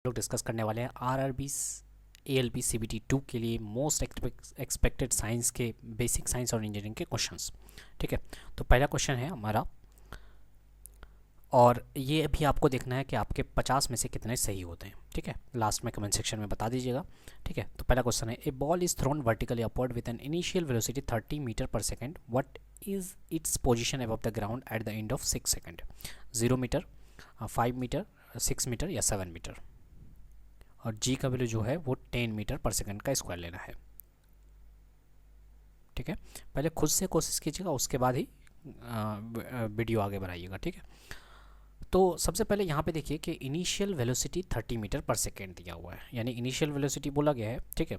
लोग डिस्कस करने वाले हैं आरआरबी एएलपी सीबीटी 2 के लिए मोस्ट एक्सपेक्टेड साइंस के बेसिक साइंस और इंजीनियरिंग के क्वेश्चंस। ठीक है, तो पहला क्वेश्चन है हमारा, और ये भी आपको देखना है कि आपके 50 में से कितने सही होते हैं। ठीक है, लास्ट में कमेंट सेक्शन में बता दीजिएगा। ठीक है, तो पहला क्वेश्चन है, a ball is thrown vertically upward with an initial velocity 30 metre per second, what is its position above the ground at the end of 6 second? 0 metre, 5 metre, 6 metre या 7 metre. और जी का वैल्यू जो है वो 10 metre पर second का square लेना है। ठीक है, पहले खुद से कोशिश कीजिएगा, उसके बाद ही वीडियो आगे बढ़ाइएगा। ठीक है, तो सबसे पहले यहाँ पे देखिए कि initial velocity 30 metre per second दिया हुआ है, यानी इनिशियल वेलोसिटी बोला गया है। ठीक है,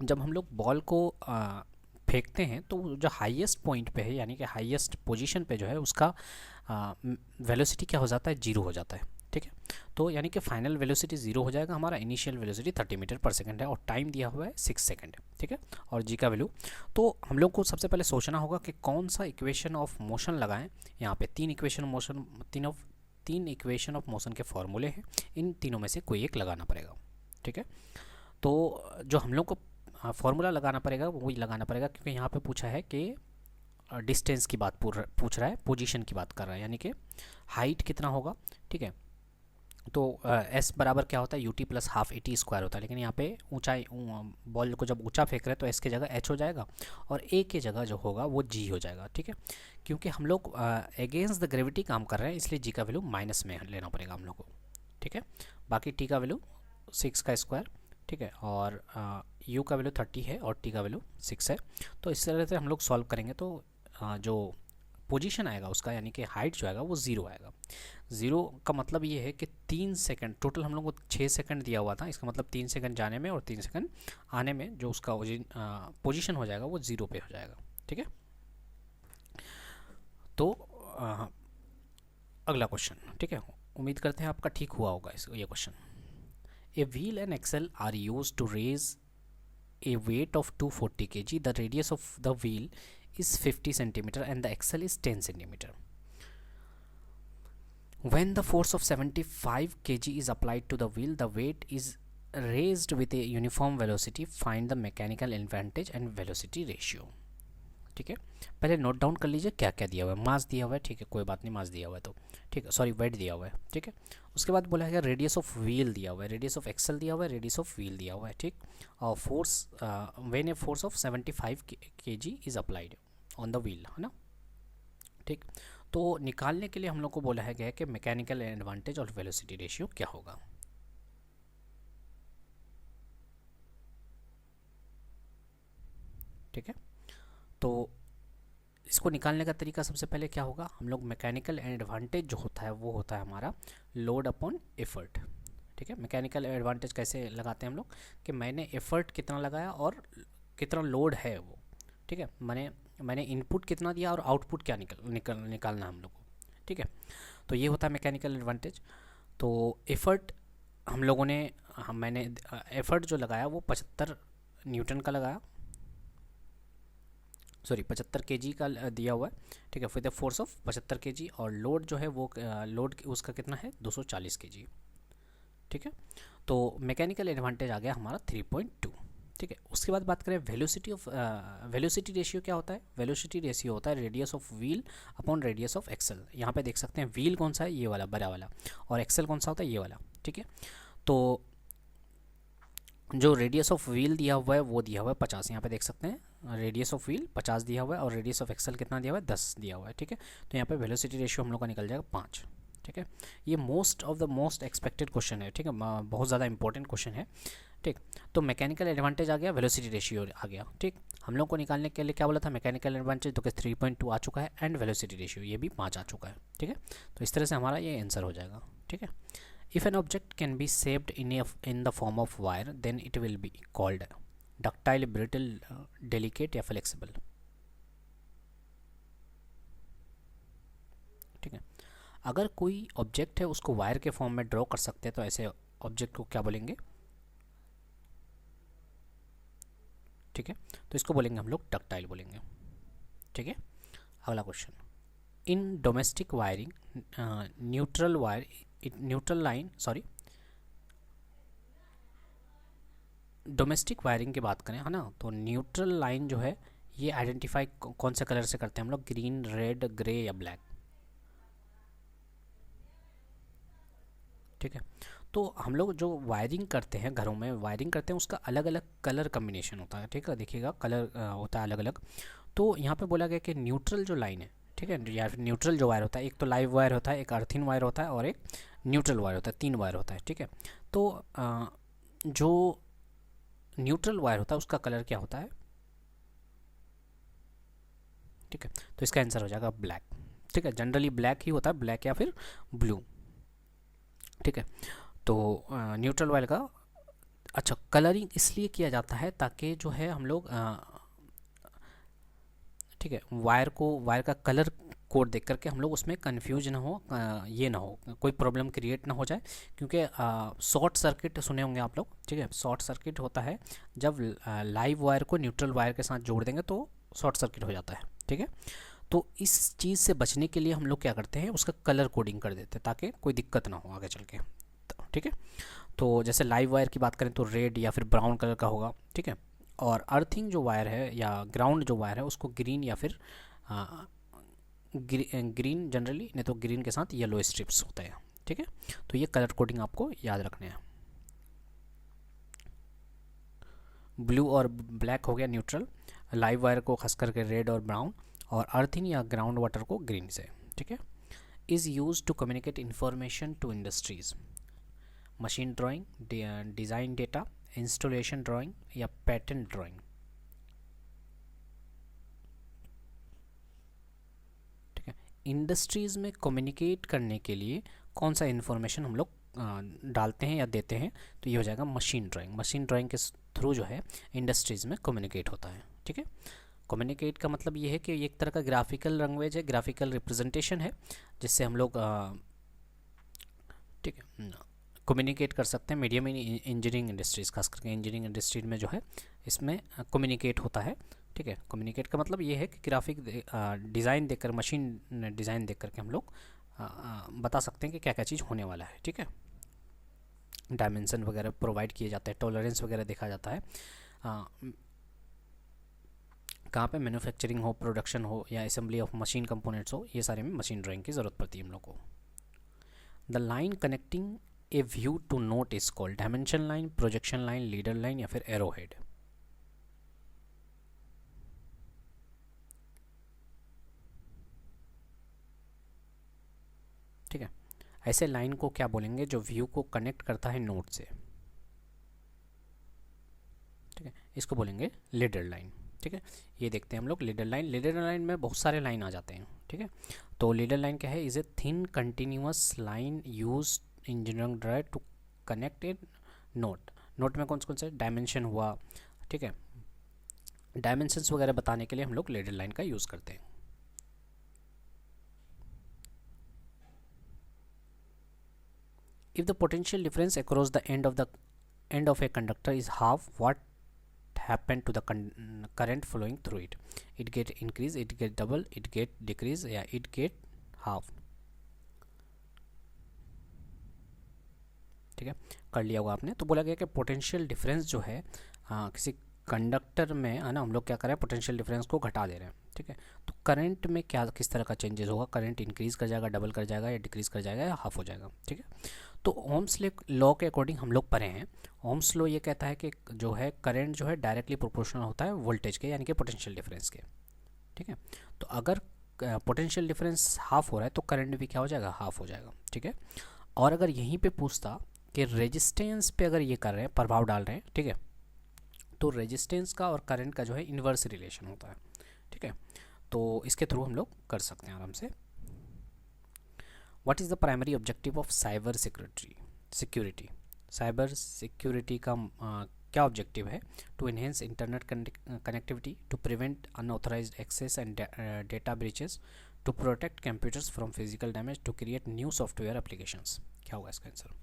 जब हम लोग बॉल को फेंकते हैं तो जो हाईएस्ट पॉइंट पे है, यानी कि हाईएस्ट पोजीशन पे जो है उसका वेलोसिटी क्या हो जाता है, 0 हो जाता है। ठीक है, तो यानी कि फाइनल वेलोसिटी 0 हो जाएगा, हमारा इनिशियल वेलोसिटी 30 मीटर पर सेकंड है और टाइम दिया हुआ है 6 सेकंड। ठीक है, और जी का वैल्यू, तो हम लोग को सबसे पहले सोचना होगा कि कौन सा इक्वेशन ऑफ मोशन लगाएं। यहाँ पे तीन इक्वेशन ऑफ मोशन के फॉर्मूले हैं, इन तीनों में से कोई एक लगाना पड़ेगा। ठीक है, तो जो हम लोग को फॉर्मूला लगाना पड़ेगा वही लगाना पड़ेगा, क्योंकि यहाँ पे पूछा है कि डिस्टेंस की बात पूछ रहा है, पोजीशन की बात कर रहा है, यानी कि हाइट कितना होगा। ठीक है, तो एस बराबर क्या होता है, UT plus half A T square होता है, लेकिन यहाँ पे ऊंचाई बॉल को जब ऊंचा फेंक रहे हैं तो एस की जगह एच हो जाएगा और ए की जगह जो होगा वो जी हो जाएगा। ठीक है, क्योंकि हम लोग अगेंस्ट द ग्रेविटी काम कर रहे हैं, इसलिए जी का वैल्यू माइनस में लेना पड़ेगा हम लोग को। ठीक है, बाकी टी का वैल्यू 6 का स्क्वायर। ठीक है, और यू का वैल्यू 30 है और टी का वैल्यू 6 है। तो इस तरह से हम लोग सॉल्व करेंगे तो जो पोजीशन आएगा उसका, यानी कि हाइट जो आएगा वो 0 आएगा। 0 का मतलब ये है कि 3 सेकंड, टोटल हम लोग को 6 सेकंड दिया हुआ था, इसका मतलब 3 सेकंड जाने में और 3 सेकंड आने में जो उसका पोजीशन हो जाएगा वो 0 पे हो जाएगा। ठीक है, तो अगला क्वेश्चन। ठीक है, उम्मीद करते हैं आपका ठीक हुआ होगा ये question. A wheel and axle are used to raise a weight of 240 kg. The radius of the wheel is 50 centimeter and the axle is 10 centimeter. When the force of 75 kg is applied to the wheel, the weight is raised with a uniform velocity. Find the mechanical advantage and velocity ratio. ठीक है, पहले note down कर लीजिए क्या क्या दिया हुआ है। मास दिया हुआ है, ठीक है, कोई बात नहीं, मास दिया हुआ है तो ठीक है, सॉरी वेट दिया हुआ है। ठीक है, उसके बाद बोला है रेडियस ऑफ व्हील दिया हुआ है, रेडियस ऑफ एक्सेल दिया हुआ है, रेडियस ऑफ व्हील दिया हुआ है। ठीक, और force when a force of 75 kg is applied on the wheel, है ना। ठीक, तो निकालने के लिए हम लोग को बोला है गया कि मैकेनिकल एडवांटेज और वेलोसिटी रेशियो क्या होगा। ठीक है, तो इसको निकालने का तरीका सबसे पहले क्या होगा, हम लोग मैकेनिकल एडवांटेज जो होता है वो होता है हमारा लोड अपॉन एफर्ट। ठीक है, मैकेनिकल एडवांटेज कैसे लगाते हैं हम लोग कि मैंने एफर्ट कितना लगाया और कितना लोड है वो। ठीक है, मैंने इनपुट कितना दिया और आउटपुट क्या निकालना है हम लोग को। ठीक है, तो ये होता है मैकेनिकल एडवांटेज। तो एफर्ट हम लोगों ने मैंने एफर्ट जो लगाया वो 75 न्यूटन का लगाया, सॉरी 75 kg का दिया हुआ है। ठीक है, with the force of 75 kg, और लोड जो है वो लोड उसका कितना है 240 kg। ठीक है, तो मैकेनिकल एडवांटेज आ गया हमारा 3.2। ठीक है, उसके बाद बात करें वेलोसिटी रेशियो क्या होता है। वेलोसिटी रेशियो होता है radius of wheel upon radius of axle. यहाँ पे देख सकते हैं व्हील कौन सा है, ये वाला बड़ा वाला, और एक्सेल कौन सा होता है, ये वाला। ठीक है, तो जो रेडियस ऑफ व्हील दिया हुआ है वो दिया हुआ है 50, यहाँ पे देख सकते हैं रेडियस ऑफ व्हील 50 दिया हुआ है और रेडियस ऑफ एक्सेल कितना दिया हुआ है 10 दिया हुआ है। ठीक है, तो यहाँ पे वेलोसिटी रेशियो हम लोग का निकल जाएगा 5। ठीक है, ये most of the most expected question है। ठीक है, बहुत ज़्यादा इंपॉर्टेंट क्वेश्चन है। ठीक, तो मैकेनिकल एडवांटेज आ गया, वेलोसिटी रेशियो आ गया। ठीक, हम लोग को निकालने के लिए क्या बोला था, मैकेनिकल एडवांटेज, तो 3.2 आ चुका है, एंड वेलोसिटी रेशियो ये भी 5 आ चुका है। ठीक है, तो इस तरह से हमारा ये आंसर हो जाएगा। ठीक है, if an object can be shaped in the form of wire, then it will be called ductile, brittle, delicate या flexible। ठीक है, अगर कोई ऑब्जेक्ट है उसको वायर के फॉर्म में ड्रॉ कर सकते हैं तो ऐसे ऑब्जेक्ट को क्या बोलेंगे। ठीक है, तो इसको बोलेंगे हम लोग डक्टाइल बोलेंगे। ठीक है, अगला question, in domestic wiring neutral line domestic wiring की बात करें, है ना, तो न्यूट्रल लाइन जो है ये आइडेंटिफाई कौन से कलर से करते हैं हम लोग, ग्रीन, रेड, ग्रे या ब्लैक। ठीक है, तो हम लोग जो वायरिंग करते हैं, घरों में वायरिंग करते हैं, उसका अलग अलग कलर कम्बिनेशन होता है। ठीक है, देखिएगा कलर होता है अलग अलग। तो यहाँ पे बोला गया कि न्यूट्रल जो लाइन है, ठीक है, या फिर न्यूट्रल जो वायर होता है, एक तो लाइव वायर होता है, एक अर्थिन वायर होता है और एक न्यूट्रल वायर होता है, 3 वायर होता है। ठीक है, तो जो न्यूट्रल वायर होता है उसका कलर क्या होता है, ठीक है, तो इसका आंसर हो जाएगा ब्लैक। ठीक है, जनरली ब्लैक ही होता है, ब्लैक या फिर ब्लू। ठीक है, तो न्यूट्रल वायर का अच्छा कलरिंग इसलिए किया जाता है ताकि जो है हम लोग ठीक है, वायर का कलर कोड देख करके हम लोग उसमें कंफ्यूज ना हो, ये ना हो, कोई प्रॉब्लम क्रिएट ना हो जाए, क्योंकि शॉर्ट सर्किट सुने होंगे आप लोग। ठीक है, शॉर्ट सर्किट होता है जब लाइव वायर को न्यूट्रल वायर के साथ जोड़ देंगे तो शॉर्ट सर्किट हो जाता है। ठीक है, तो इस चीज़ से बचने के लिए हम लोग क्या करते हैं, उसका कलर कोडिंग कर देते हैं ताकि कोई दिक्कत ना हो आगे चल के। ठीक है, तो जैसे लाइव वायर की बात करें तो रेड या फिर ब्राउन कलर का होगा। ठीक है, और अर्थिंग जो वायर है या ग्राउंड जो वायर है उसको ग्रीन या फिर ग्रीन जनरली, नहीं तो ग्रीन के साथ येलो स्ट्रिप्स होते हैं। ठीक है, तो ये कलर कोडिंग आपको याद रखने हैं। ब्लू और ब्लैक हो गया न्यूट्रल, लाइव वायर को खास करके रेड और ब्राउन, और अर्थिंग या ग्राउंड वाटर को ग्रीन से। ठीक है, is used to communicate information to industries, machine drawing, design data, installation drawing या पैटर्न ड्राइंग। ठीक है, इंडस्ट्रीज़ में कम्युनिकेट करने के लिए कौन सा इन्फॉर्मेशन हम लोग डालते हैं या देते हैं, तो ये हो जाएगा मशीन ड्राइंग। मशीन ड्राइंग के थ्रू जो है इंडस्ट्रीज़ में कम्युनिकेट होता है। ठीक है, कम्युनिकेट का मतलब ये है कि एक तरह का ग्राफिकल लैंग्वेज है, ग्राफिकल रिप्रेजेंटेशन है, जिससे हम लोग ठीक है कम्युनिकेट कर सकते हैं। मीडियम इंजीनियरिंग इंडस्ट्रीज़, खास करके इंजीनियरिंग इंडस्ट्री में जो है इसमें कम्युनिकेट होता है। ठीक है, कम्युनिकेट का मतलब ये है कि ग्राफिक डिज़ाइन देखकर, मशीन डिज़ाइन देख करके हम लोग बता सकते हैं कि क्या क्या चीज़ होने वाला है। ठीक है, डायमेंशन वगैरह प्रोवाइड किए जाते हैं, टॉलरेंस वगैरह देखा जाता है, कहाँ पे मैन्युफैक्चरिंग हो, प्रोडक्शन हो या असेंबली ऑफ मशीन कंपोनेंट्स हो, ये सारे में मशीन ड्राइंग की ज़रूरत पड़ती है हम लोग को। The line connecting a view to note is called dimension line, projection line, leader line या फिर एरो हेड। ठीक है, ऐसे लाइन को क्या बोलेंगे जो व्यू को कनेक्ट करता है नोट से। ठीक है, इसको बोलेंगे लीडर लाइन। ठीक है, ये देखते हैं हम लोग लीडर लाइन। लीडर लाइन में बहुत सारे लाइन आ जाते हैं। ठीक है, तो लीडर लाइन क्या है, is a thin continuous line used engineering drive to connect a note. Note में कौन से डायमेंशन हुआ, ठीक है, डायमेंशंस वगैरह बताने के लिए हम लोग लीडर लाइन का यूज़ करते हैं। If the potential difference across the end of a conductor is half, what happen to the current flowing through it? It get increase, it get double, it get decrease या it get half। ठीक है, कर लिया होगा आपने। तो बोला गया कि पोटेंशियल डिफरेंस जो है किसी कंडक्टर में, है ना, हम लोग क्या कर रहे हैं, पोटेंशियल डिफरेंस को घटा दे रहे हैं। ठीक है, तो करंट में क्या किस तरह का चेंजेस होगा, करंट इंक्रीज कर जाएगा, डबल कर जाएगा या डिक्रीज कर जाएगा या हाफ हो जाएगा। ठीक है, तो ओम्स लॉ के अकॉर्डिंग हम लोग पढ़े हैं। ओम्स लॉ ये कहता है कि जो है करंट जो है डायरेक्टली प्रोपोर्शनल होता है वोल्टेज के, यानी कि पोटेंशियल डिफरेंस के। ठीक है, तो अगर पोटेंशियल डिफरेंस हाफ हो रहा है तो करंट भी क्या हो जाएगा, हाफ हो जाएगा। ठीक है, और अगर यहीं पे पूछता कि रेजिस्टेंस पे अगर ये कर रहे हैं, प्रभाव डाल रहे हैं, ठीक है, तो रेजिस्टेंस का और करंट का जो है इन्वर्स रिलेशन होता है। ठीक है, तो इसके थ्रू हम लोग कर सकते हैं आराम से। What is the primary objective of cyber security? Cyber security का क्या ऑब्जेक्टिव है? To enhance internet connectivity, to prevent unauthorised access and data breaches, to protect computers from physical damage, to create new software applications. क्या होगा इसका answer?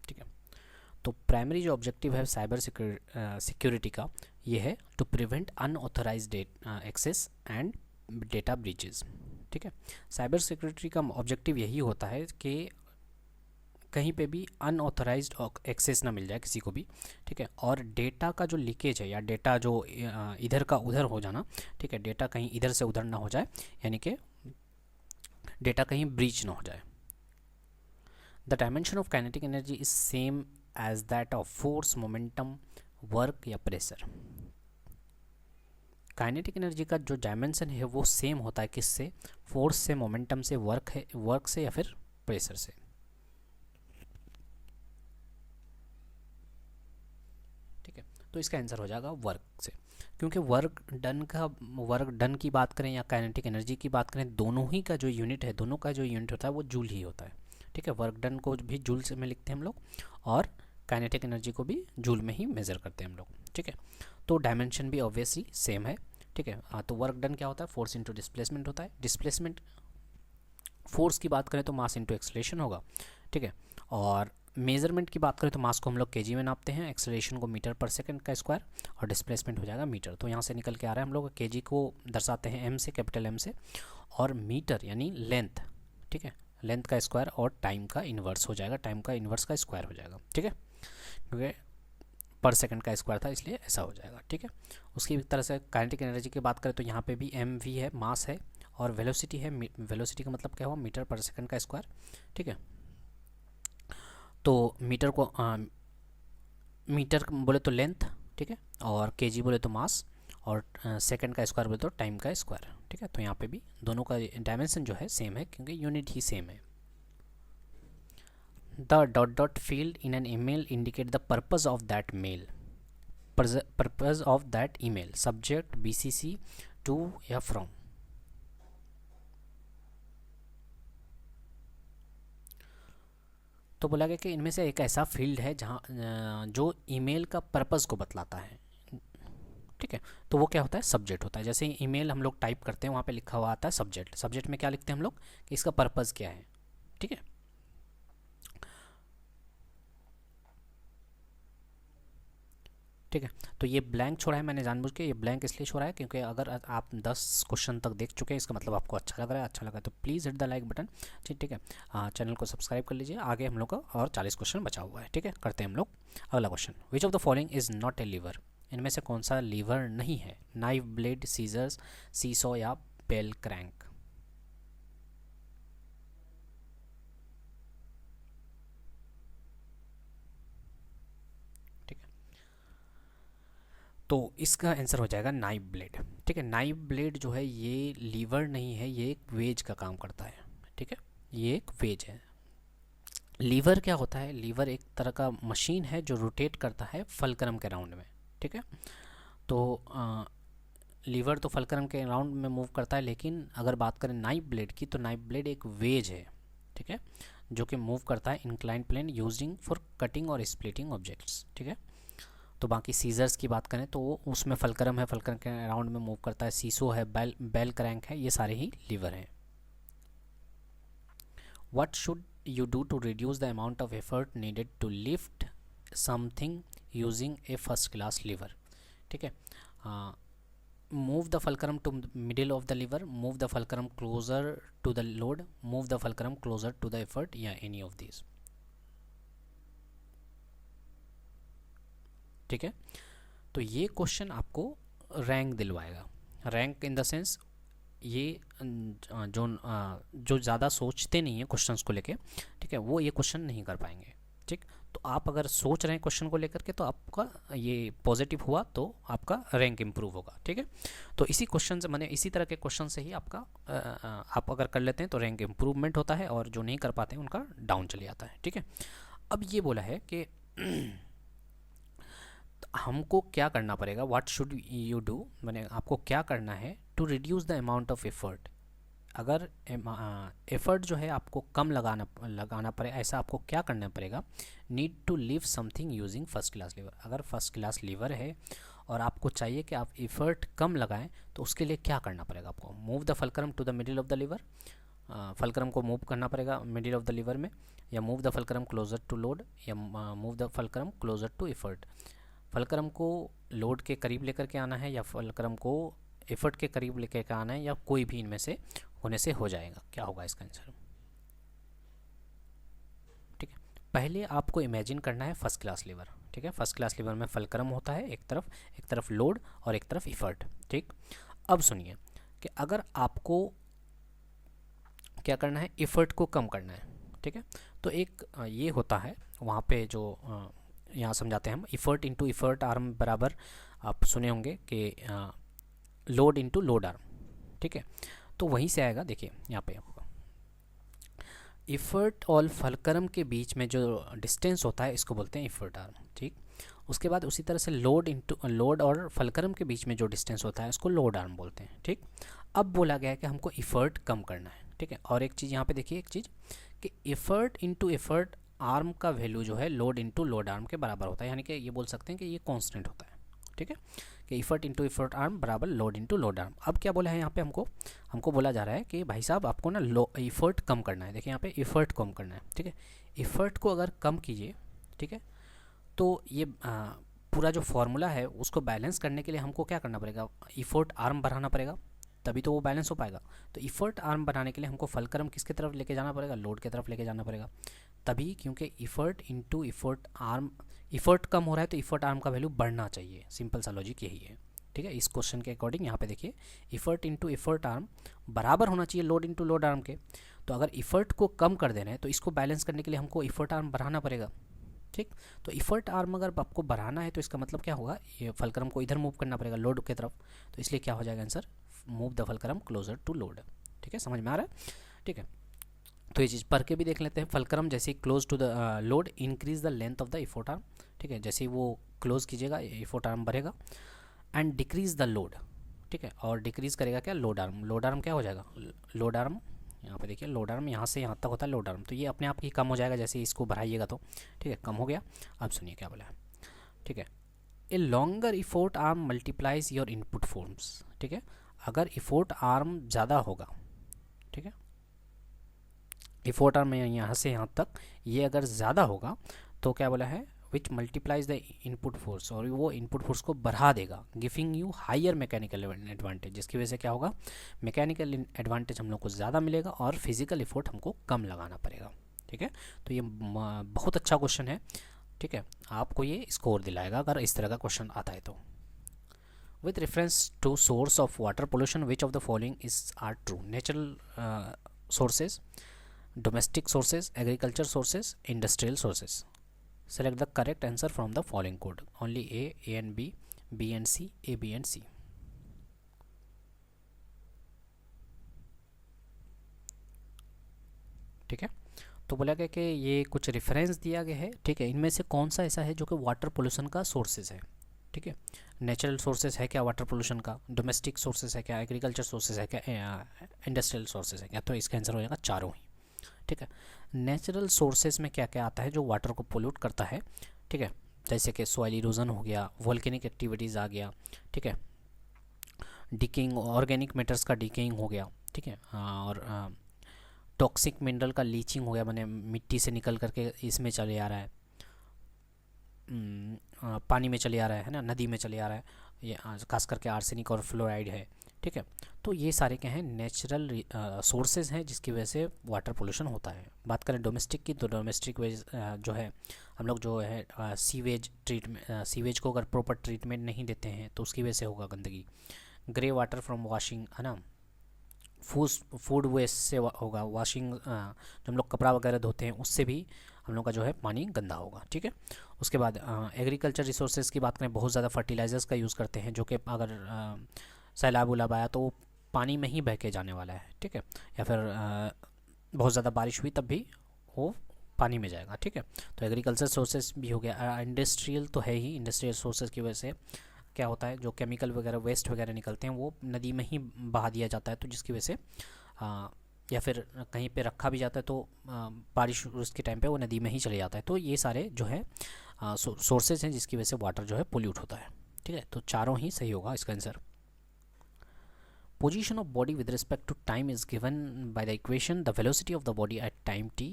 ठीक है, तो primary जो ऑब्जेक्टिव है साइबर सिक्योरिटी का ये है to prevent unauthorised access and data breaches. ठीक है। साइबर सिक्योरिटी का ऑब्जेक्टिव यही होता है कि कहीं पे भी अनऑथराइज्ड एक्सेस ना मिल जाए किसी को भी, ठीक है, और डेटा का जो लीकेज है या डेटा जो इधर का उधर हो जाना, ठीक है, डेटा कहीं इधर से उधर ना हो जाए, यानी कि डेटा कहीं ब्रीच ना हो जाए। The dimension of kinetic energy is same as that of force, momentum, work या प्रेशर। काइनेटिक एनर्जी का जो डायमेंशन है वो सेम होता है किससे? फोर्स से, मोमेंटम से, वर्क से या फिर प्रेशर से। ठीक है, तो इसका आंसर हो जाएगा वर्क से, क्योंकि वर्क डन की बात करें या काइनेटिक एनर्जी की बात करें, दोनों ही का जो यूनिट है, दोनों का जो यूनिट होता है वो जूल ही होता है। ठीक है, वर्क डन को भी जूल से में लिखते हैं हम लोग, और काइनेटिक एनर्जी को भी जूल में ही मेजर करते हैं हम लोग। ठीक है, तो डायमेंशन भी ऑब्वियसली सेम है। ठीक है, तो वर्क डन क्या होता है? फोर्स इंटू डिस्प्लेसमेंट होता है। डिस्प्लेसमेंट, फोर्स की बात करें तो मास इंटू एक्सेलरेशन होगा। ठीक है, और मेजरमेंट की बात करें तो मास को हम लोग केजी में नापते हैं, एक्सेलरेशन को मीटर पर सेकंड का स्क्वायर, और डिस्प्लेसमेंट हो जाएगा मीटर। तो यहाँ से निकल के आ रहा है हम लोग केजी को दर्शाते हैं एम से, कैपिटल एम से, और मीटर यानी लेंथ। ठीक है, लेंथ का स्क्वायर और टाइम का इन्वर्स हो जाएगा, टाइम का इन्वर्स का स्क्वायर हो जाएगा। ठीक है, क्योंकि पर सेकंड का स्क्वायर था इसलिए ऐसा हो जाएगा। ठीक है, उसकी तरह से काइनेटिक एनर्जी की बात करें तो यहाँ पे भी एम वी है, मास है, और वेलोसिटी है। वेलोसिटी का मतलब क्या हुआ? मीटर पर सेकंड का स्क्वायर। ठीक है, तो मीटर को मीटर बोले तो लेंथ, ठीक है, और केजी बोले तो मास, और सेकंड का स्क्वायर बोले तो टाइम का स्क्वायर। ठीक है, तो यहाँ पे भी दोनों का डायमेंशन जो है सेम है, क्योंकि यूनिट ही सेम है। The dot dot field in an email indicate the purpose of that mail, purpose of that email, subject, BCC, to या फ्रॉम। तो बोला गया कि इनमें से एक ऐसा फील्ड है जहाँ जो ईमेल का पर्पस को बतलाता है। ठीक है, तो वो क्या होता है? सब्जेक्ट होता है। जैसे ईमेल हम लोग टाइप करते हैं, वहाँ पे लिखा हुआ आता है सब्जेक्ट। सब्जेक्ट में क्या लिखते हैं हम लोग कि इसका पर्पस क्या है। ठीक है, ठीक है, तो ये ब्लैंक छोड़ा है मैंने जानबूझ के। ये ब्लैंक इसलिए छोड़ा है क्योंकि अगर आप 10 क्वेश्चन तक देख चुके हैं, इसका मतलब आपको अच्छा लग रहा है। अच्छा लगा तो please hit the like button. ठीक है, चैनल को सब्सक्राइब कर लीजिए। आगे हम लोग का और 40 क्वेश्चन बचा हुआ है। ठीक है, करते हैं हम लोग अगला question. Which of the following is not a lever? इनमें से कौन सा लीवर नहीं है? नाइफ, ब्लेड, सीजर्स, सीसॉ या बेल क्रैंक। तो इसका आंसर हो जाएगा नाइफ ब्लेड। ठीक है, नाइफ ब्लेड जो है ये लीवर नहीं है, ये एक वेज का काम करता है। ठीक है, ये एक वेज है। लीवर क्या होता है? लीवर एक तरह का मशीन है जो रोटेट करता है फलक्रम के राउंड में। ठीक है, तो लीवर तो फलक्रम के राउंड में मूव करता है, लेकिन अगर बात करें नाइफ ब्लेड की तो नाइफ ब्लेड एक वेज है। ठीक है, जो कि मूव करता है incline plane using for cutting और स्प्लिटिंग ऑब्जेक्ट्स। ठीक है, तो बाकी सीजर्स की बात करें तो वो उसमें फलक्रम है, फलक्रम के राउंड में मूव करता है। सीसो है, बेल क्रैंक है, ये सारे ही लीवर हैं। What should you do to reduce the amount of effort needed to lift something using a first class lever? ठीक है, move the fulcrum to middle of the lever, move the fulcrum closer to the load, move the fulcrum closer to the effort, या any of these। ठीक है, तो ये question आपको rank दिलवाएगा। Rank in the sense ये जो ज़्यादा सोचते नहीं हैं क्वेश्चंस को लेके, ठीक है, वो ये क्वेश्चन नहीं कर पाएंगे। ठीक, तो आप अगर सोच रहे हैं क्वेश्चन को लेकर के तो आपका ये पॉजिटिव हुआ तो आपका रैंक इम्प्रूव होगा। ठीक है, तो इसी क्वेश्चन से मैंने इसी तरह के क्वेश्चन से ही आपका आप अगर कर लेते हैं तो रैंक इम्प्रूवमेंट होता है, और जो नहीं कर पाते हैं उनका डाउन चले जाता है। ठीक है, अब ये बोला है कि हमको क्या करना पड़ेगा, व्हाट शुड यू डू, मैंने आपको क्या करना है to reduce the amount of effort. अगर एफर्ट जो है आपको कम लगाना पड़े, ऐसा आपको क्या करना पड़ेगा? नीड टू लिव something using first class lever. अगर फर्स्ट क्लास लीवर है और आपको चाहिए कि आप एफर्ट कम लगाएं तो उसके लिए क्या करना पड़ेगा आपको? Move the fulcrum to the middle of the lever, fulcrum को मूव करना पड़ेगा मिडिल ऑफ द लीवर में, या move the fulcrum closer to load, या move the fulcrum closer to effort. Fulcrum को लोड के करीब लेकर के आना है, या फलक्रम को एफर्ट के करीब लेकर के आना है, या कोई भी इनमें से होने से हो जाएगा। क्या होगा इसका आंसर? ठीक है, पहले आपको इमेजिन करना है फर्स्ट क्लास लीवर। ठीक है, फर्स्ट क्लास लीवर में फलक्रम होता है एक तरफ लोड और एक तरफ इफर्ट। ठीक, अब सुनिए कि अगर आपको क्या करना है, इफर्ट को कम करना है। ठीक है, तो एक ये होता है वहाँ पे जो यहाँ समझाते हैं हम, इफर्ट इंटू इफर्ट आर्म बराबर, आप सुने होंगे कि लोड इंटू लोड आर्म। ठीक है, तो वहीं से आएगा, देखिए यहाँ पे इफर्ट और फलक्रम के बीच में जो डिस्टेंस होता है इसको बोलते हैं इफर्ट आर्म। ठीक, उसके बाद उसी तरह से लोड और फलक्रम के बीच में जो डिस्टेंस होता है उसको लोड आर्म बोलते हैं। ठीक, अब बोला गया है कि हमको इफर्ट कम करना है। ठीक है, और एक चीज़ यहाँ पे देखिए, एक चीज़ कि इफर्ट इंटू इफर्ट आर्म का वैल्यू जो है लोड इंटू लोड आर्म के बराबर होता है, यानी कि ये बोल सकते हैं कि ये कांस्टेंट होता है। ठीक है, कि इफर्ट इंटू इफर्ट आर्म बराबर लोड इंटू लोड आर्म। अब क्या बोला है यहाँ पे, हमको बोला जा रहा है कि भाई साहब आपको ना इफर्ट कम करना है। देखिए यहाँ पे इफर्ट कम करना है। ठीक है, इफर्ट को अगर कम कीजिए, ठीक है, तो ये पूरा जो फॉर्मूला है उसको बैलेंस करने के लिए हमको क्या करना पड़ेगा, इफर्ट आर्म बढ़ाना पड़ेगा, तभी तो वो बैलेंस हो पाएगा। तो इफर्ट आर्म बनाने के लिए हमको फलक्रम किसके तरफ लेके जाना पड़ेगा, लोड की तरफ लेके जाना पड़ेगा, तभी, क्योंकि effort into effort arm, effort कम हो रहा है तो इफर्ट आर्म का वैल्यू बढ़ना चाहिए। सिंपल सा लॉजिक यही है। ठीक है, इस क्वेश्चन के अकॉर्डिंग यहाँ पे देखिए इफर्ट इंटू इफर्ट आर्म बराबर होना चाहिए लोड इंटू लोड आर्म के। तो अगर इफर्ट को कम कर देना है तो इसको बैलेंस करने के लिए हमको इफर्ट आर्म बढ़ाना पड़ेगा। ठीक, तो इफर्ट आर्म अगर आपको बढ़ाना है तो इसका मतलब क्या होगा, ये फलक्रम को इधर मूव करना पड़ेगा लोड की तरफ। तो इसलिए क्या हो जाएगा answer, move the fulcrum closer to load. ठीक है, समझ में आ रहा है? ठीक है, तो ये चीज़ पढ़ के भी देख लेते हैं। फलक्रम जैसे close to the load increase the length of the effort arm. ठीक है, जैसे ही वो क्लोज कीजिएगा इफोर्ट आर्म बढ़ेगा। And decrease the load. ठीक है, और डिक्रीज करेगा क्या, लोड आर्म। लोड आर्म क्या हो जाएगा, लोड आर्म, यहाँ पे देखिए लोड आर्म यहाँ से यहाँ तक होता है लोड आर्म, तो ये अपने आप ही कम हो जाएगा जैसे ही इसको बढ़ाइएगा तो। ठीक है, कम हो गया। अब सुनिए क्या बोला है। ठीक है, a longer effort arm multiplies your input force. ठीक है, अगर इफोर्ट आर्म ज़्यादा होगा, ठीक है, इफोर्ट आर्म यहाँ से यहाँ तक ये अगर ज़्यादा होगा तो क्या बोला है, विच मल्टीप्लाइज द इनपुट फोर्स, और वो इनपुट फोर्स को बढ़ा देगा, giving you hire mechanical advantage, जिसकी वजह से क्या होगा, मैकेनिकल एडवांटेज हम लोग को ज़्यादा मिलेगा और फिजिकल इफोर्ट हमको कम लगाना पड़ेगा। ठीक है, तो ये बहुत अच्छा क्वेश्चन है। ठीक है, आपको ये स्कोर दिलाएगा अगर इस तरह का क्वेश्चन आता है तो। With reference to source of water pollution which of the following is are true, natural sources, domestic sources, agriculture sources, industrial sources. Select the correct answer from the following code. Only A and B, B and C, A, B and C. ठीक है, तो बोला गया कि ये कुछ reference दिया गया है। ठीक है, इनमें से कौन सा ऐसा है जो कि वाटर पोल्यूशन का सोर्सेज है। ठीक है, नेचुरल सोर्सेज है क्या वाटर पोल्यूशन का, डोमेस्टिक सोर्सेज है क्या, एग्रीकल्चर सोर्सेज है क्या, इंडस्ट्रियल सोर्सेज है क्या, तो इसका आंसर हो जाएगा चारों ही। ठीक है, नेचुरल सोर्सेज में क्या क्या आता है जो वाटर को पोल्यूट करता है। ठीक है, जैसे कि सॉइल इरोजन हो गया, वोल्केनिक एक्टिविटीज़ आ गया। ठीक है, डिकेइंग, ऑर्गेनिक मैटर्स का डिकेइंग हो गया। ठीक है, और टॉक्सिक मिनरल का लीचिंग हो गया, मैंने मिट्टी से निकल करके इसमें चले आ रहा है, पानी में चले आ रहा है ना, नदी में चले आ रहा है, ये खास करके आर्सेनिक और फ्लोराइड है। ठीक है, तो ये सारे क्या हैं, नेचुरल सोर्सेज हैं जिसकी वजह से वाटर पोल्यूशन होता है। बात करें डोमेस्टिक की, तो डोमेस्टिक वेज जो है हम लोग जो है सीवेज ट्रीटमेंट, सीवेज को अगर प्रॉपर ट्रीटमेंट नहीं देते हैं तो उसकी वजह से होगा गंदगी। ग्रे वाटर फ्रॉम वॉशिंग, है ना, फूड वेस्ट से होगा, वॉशिंग जो हम लोग कपड़ा वगैरह धोते हैं उससे भी हम लोग का जो है पानी गंदा होगा। ठीक है, उसके बाद एग्रीकल्चर रिसोर्सेज की बात करें, बहुत ज़्यादा फर्टिलाइजर्स का यूज़ करते हैं जो कि अगर सैलाब उलाब आया तो वो पानी में ही बह के जाने वाला है। ठीक है, या फिर बहुत ज़्यादा बारिश हुई तब भी वो पानी में जाएगा। ठीक है, तो एग्रीकल्चर सोर्सेज भी हो गया। इंडस्ट्रियल तो है ही, इंडस्ट्रियल सोर्सेज की वजह से क्या होता है, जो केमिकल वगैरह वेस्ट वगैरह निकलते हैं वो नदी में ही बहा दिया जाता है, तो जिसकी वजह से या फिर कहीं पे रखा भी जाता है तो बारिश उसके टाइम पे वो नदी में ही चले जाता है। तो ये सारे जो है सोर्सेज हैं जिसकी वजह से वाटर जो है पोल्यूट होता है। ठीक है, तो चारों ही सही होगा इसका answer. Position of body with respect to time is given by the equation the velocity of the body at time t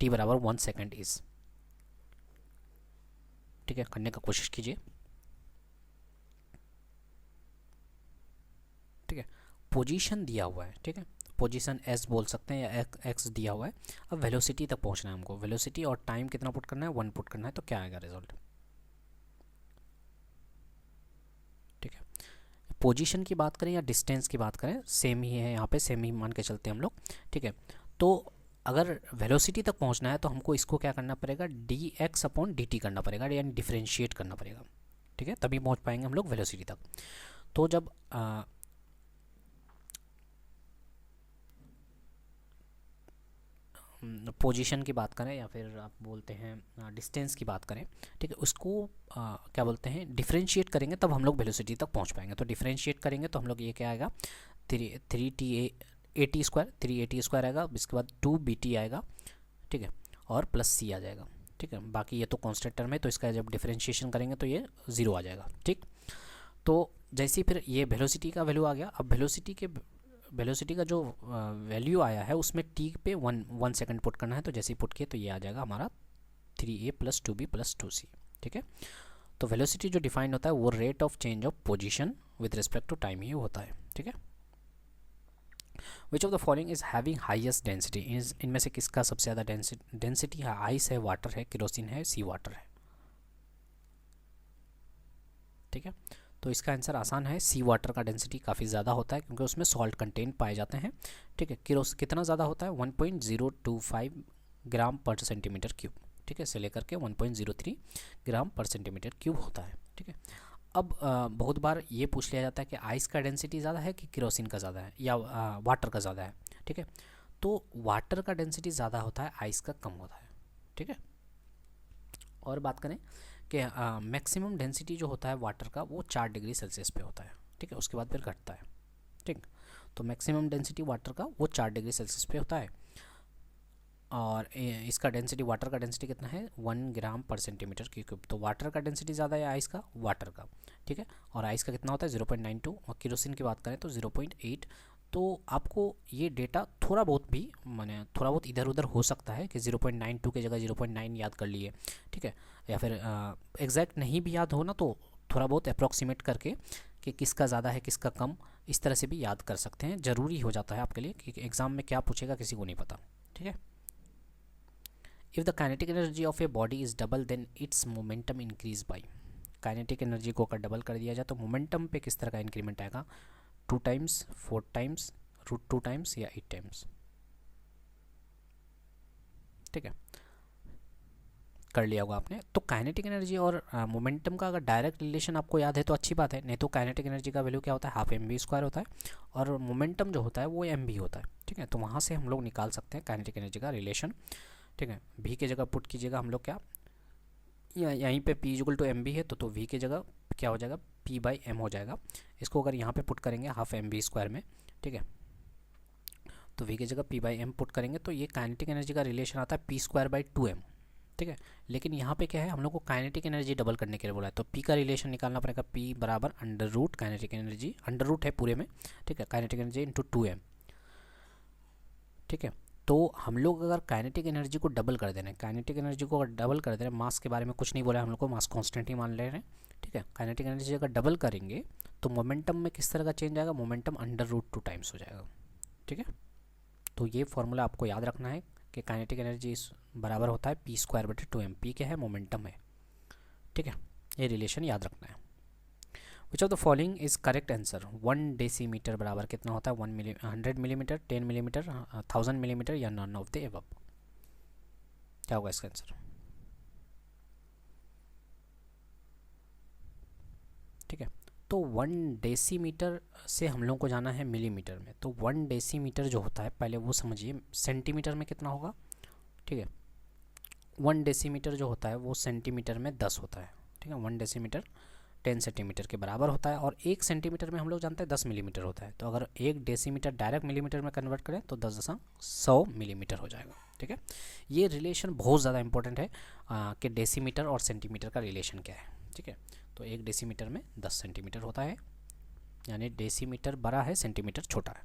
बराबर 1 सेकेंड इज। ठीक है, करने का कोशिश कीजिए। ठीक है, पोजीशन दिया हुआ है, ठीक है, पोजीशन एस बोल सकते हैं या एक्स दिया हुआ है। अब वेलोसिटी तक पहुंचना है हमको, वेलोसिटी और टाइम कितना पुट करना है, 1 पुट करना है, तो क्या आएगा रिजल्ट, ठीक है। पोजीशन की बात करें या डिस्टेंस की बात करें सेम ही है, यहाँ पे सेम ही मान के चलते हैं हम लोग, ठीक है। तो अगर वेलोसिटी तक पहुंचना है तो हमको इसको क्या करना पड़ेगा, D x upon D T करना पड़ेगा, यानी डिफ्रेंशिएट करना पड़ेगा, ठीक है, तभी पहुंच पाएंगे हम लोग वेलोसिटी तक। तो जब पोजीशन की बात करें या फिर आप बोलते हैं डिस्टेंस की बात करें, ठीक है, उसको क्या बोलते हैं, डिफ्रेंशिएट करेंगे तब हम लोग वेलोसिटी तक पहुंच पाएंगे। तो डिफ्रेंशिएट करेंगे तो हम लोग ये क्या आएगा, three T A T square, 3 AT² आएगा, इसके बाद 2BT आएगा, ठीक है, और प्लस सी आ जाएगा, ठीक है। बाकी ये तो कांस्टेंट टर्म है, तो इसका जब डिफ्रेंशिएशन करेंगे तो ये 0 आ जाएगा, ठीक। तो जैसे ही फिर ये वेलोसिटी का वैल्यू आ गया, अब वेलोसिटी का जो वैल्यू आया है उसमें टी पे 1 सेकंड पुट करना है, तो जैसे ही पुट किए तो ये आ जाएगा हमारा 3a + 2b + 2c, ठीक है। तो वेलोसिटी जो डिफाइंड होता है वो rate of change of position with respect to time ही होता है, ठीक है। Which of the following is having highest density, इनमें से किसका सबसे ज़्यादा डेंसिटी है, आइस है, वाटर है, केरोसिन है, सी वाटर है, ठीक है। तो इसका आंसर आसान है, सी वाटर का डेंसिटी काफ़ी ज़्यादा होता है क्योंकि उसमें सॉल्ट कंटेंट पाए जाते हैं, ठीक है। कितना ज़्यादा होता है, 1.025 ग्राम पर सेंटीमीटर क्यूब, ठीक है, से लेकर के 1.03 ग्राम पर सेंटीमीटर क्यूब होता है, ठीक है। अब बहुत बार ये पूछ लिया जाता है कि आइस का डेंसिटी ज़्यादा है कि केरोसिन का ज़्यादा है या वाटर का ज़्यादा है, ठीक है। तो वाटर का डेंसिटी ज़्यादा होता है, आइस का कम होता है, ठीक है। और बात करें कि मैक्सिमम डेंसिटी जो होता है वाटर का वो 4 डिग्री सेल्सियस पे होता है, ठीक है, उसके बाद फिर घटता है, ठीक। तो मैक्सिमम डेंसिटी वाटर का वो 4 डिग्री सेल्सियस पे होता है, और इसका डेंसिटी, वाटर का डेंसिटी कितना है, 1 ग्राम पर सेंटीमीटर क्यूब। तो वाटर का डेंसिटी ज़्यादा है आइस का, वाटर का, ठीक है। और आइस का कितना होता है, 0.92, और केरोसिन की बात करें तो 0.8। तो आपको ये डेटा थोड़ा बहुत भी माने थोड़ा बहुत इधर उधर हो सकता है कि 0.92 की जगह 0.9 याद कर लिए, ठीक है, या फिर एग्जैक्ट नहीं भी याद हो ना तो थोड़ा बहुत अप्रॉक्सीमेट करके कि किसका ज़्यादा है किसका कम, इस तरह से भी याद कर सकते हैं। ज़रूरी हो जाता है आपके लिए कि एग्ज़ाम में क्या पूछेगा किसी को नहीं पता, ठीक है। If the kinetic energy of a body is double then its momentum increase by, kinetic energy को अगर डबल कर दिया जाए तो मोमेंटम पे किस तरह का इंक्रीमेंट आएगा, 2 टाइम्स, 4 टाइम्स, √2 टाइम्स या 8 टाइम्स, ठीक है, कर लिया होगा आपने। तो काइनेटिक एनर्जी और मोमेंटम का अगर डायरेक्ट रिलेशन आपको याद है तो अच्छी बात है, नहीं तो काइनेटिक एनर्जी का वैल्यू क्या होता है, ½ mv² होता है, और मोमेंटम जो होता है वो mv होता है, ठीक है। तो वहाँ से हम लोग निकाल सकते हैं काइनेटिक एनर्जी का रिलेशन, ठीक है। v की जगह पुट कीजिएगा हम लोग क्या, यहीं पे p = mv है तो v की जगह क्या हो जाएगा, p/m हो जाएगा। इसको अगर यहाँ पे पुट करेंगे ½ mv² में, ठीक है, तो v की जगह p/m पुट करेंगे तो ये काइनेटिक एनर्जी का रिलेशन आता है p²/2m, ठीक है। लेकिन यहाँ पे क्या है, हम लोग को काइनेटिक एनर्जी डबल करने के लिए बोला है, तो p का रिलेशन निकालना पड़ेगा, p बराबर √ काइनेटिक एनर्जी, √ है पूरे में, ठीक है, काइनेटिक एनर्जी इंटू 2m, ठीक है। तो हम लोग अगर काइनेटिक एनर्जी को डबल कर दे रहे हैं, काइनेटिक एनर्जी को अगर डबल कर दे रहे हैं, मास के बारे में कुछ नहीं बोला हम लोग को, मास कांस्टेंट ही मान ले रहे हैं, ठीक है। काइनेटिक एनर्जी अगर डबल करेंगे तो मोमेंटम में किस तरह का चेंज आएगा, मोमेंटम √2 टाइम्स हो जाएगा, ठीक है। तो ये फॉर्मूला आपको याद रखना है कि काइनेटिक एनर्जी बराबर होता है p²/2m, p क्या है, मोमेंटम है, ठीक है, ये रिलेशन याद रखना है। Which of the following is correct answer, 1 decimetre बराबर कितना होता है, 100 मिलीमीटर, 10 मिलीमीटर, 1000 मिलीमीटर, या नॉन ऑफ द एबव, क्या होगा इसका आंसर, ठीक है। तो 1 डेसीमीटर से हम लोग को जाना है मिलीमीटर में, तो 1 डेसीमीटर जो होता है पहले वो समझिए सेंटीमीटर में कितना होगा, ठीक है। 1 डेसीमीटर जो होता है वो सेंटीमीटर में 10 होता है, ठीक है। 1 डेसीमीटर 10 सेंटीमीटर के बराबर होता है, और 1 सेंटीमीटर में हम लोग जानते हैं 10 मिलीमीटर होता है, तो अगर 1 डेसीमीटर डायरेक्ट मिलीमीटर में कन्वर्ट करें तो 10.100 मिलीमीटर हो जाएगा, ठीक है। ये रिलेशन बहुत ज़्यादा इंपॉर्टेंट है कि डेसीमीटर और सेंटीमीटर का रिलेशन क्या है, ठीक है। तो 1 डेसीमीटर में 10 सेंटीमीटर होता है, यानी डेसीमीटर बड़ा है, सेंटीमीटर छोटा है।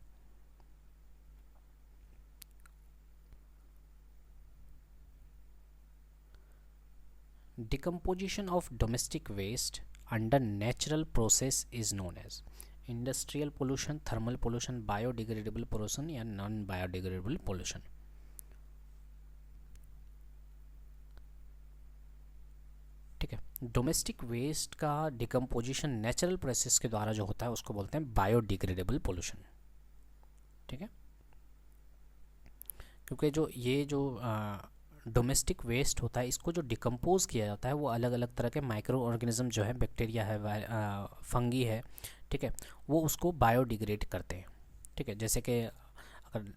Decomposition of domestic waste under natural process is known as, industrial pollution, thermal pollution, biodegradable pollution या नॉन बायोडिग्रेडेबल पोल्यूशन। ठीक है, डोमेस्टिक वेस्ट का डिकम्पोजिशन नेचुरल प्रोसेस के द्वारा जो होता है उसको बोलते हैं बायोडिग्रेडेबल पोल्यूशन। ठीक है, क्योंकि जो डोमेस्टिक वेस्ट होता है इसको जो डिकम्पोज किया जाता है वो अलग अलग तरह के माइक्रो ऑर्गेनिज्म जो है, बैक्टीरिया है, फंगी है, ठीक है, वो उसको बायोडिग्रेड करते हैं। ठीक है, जैसे कि अगर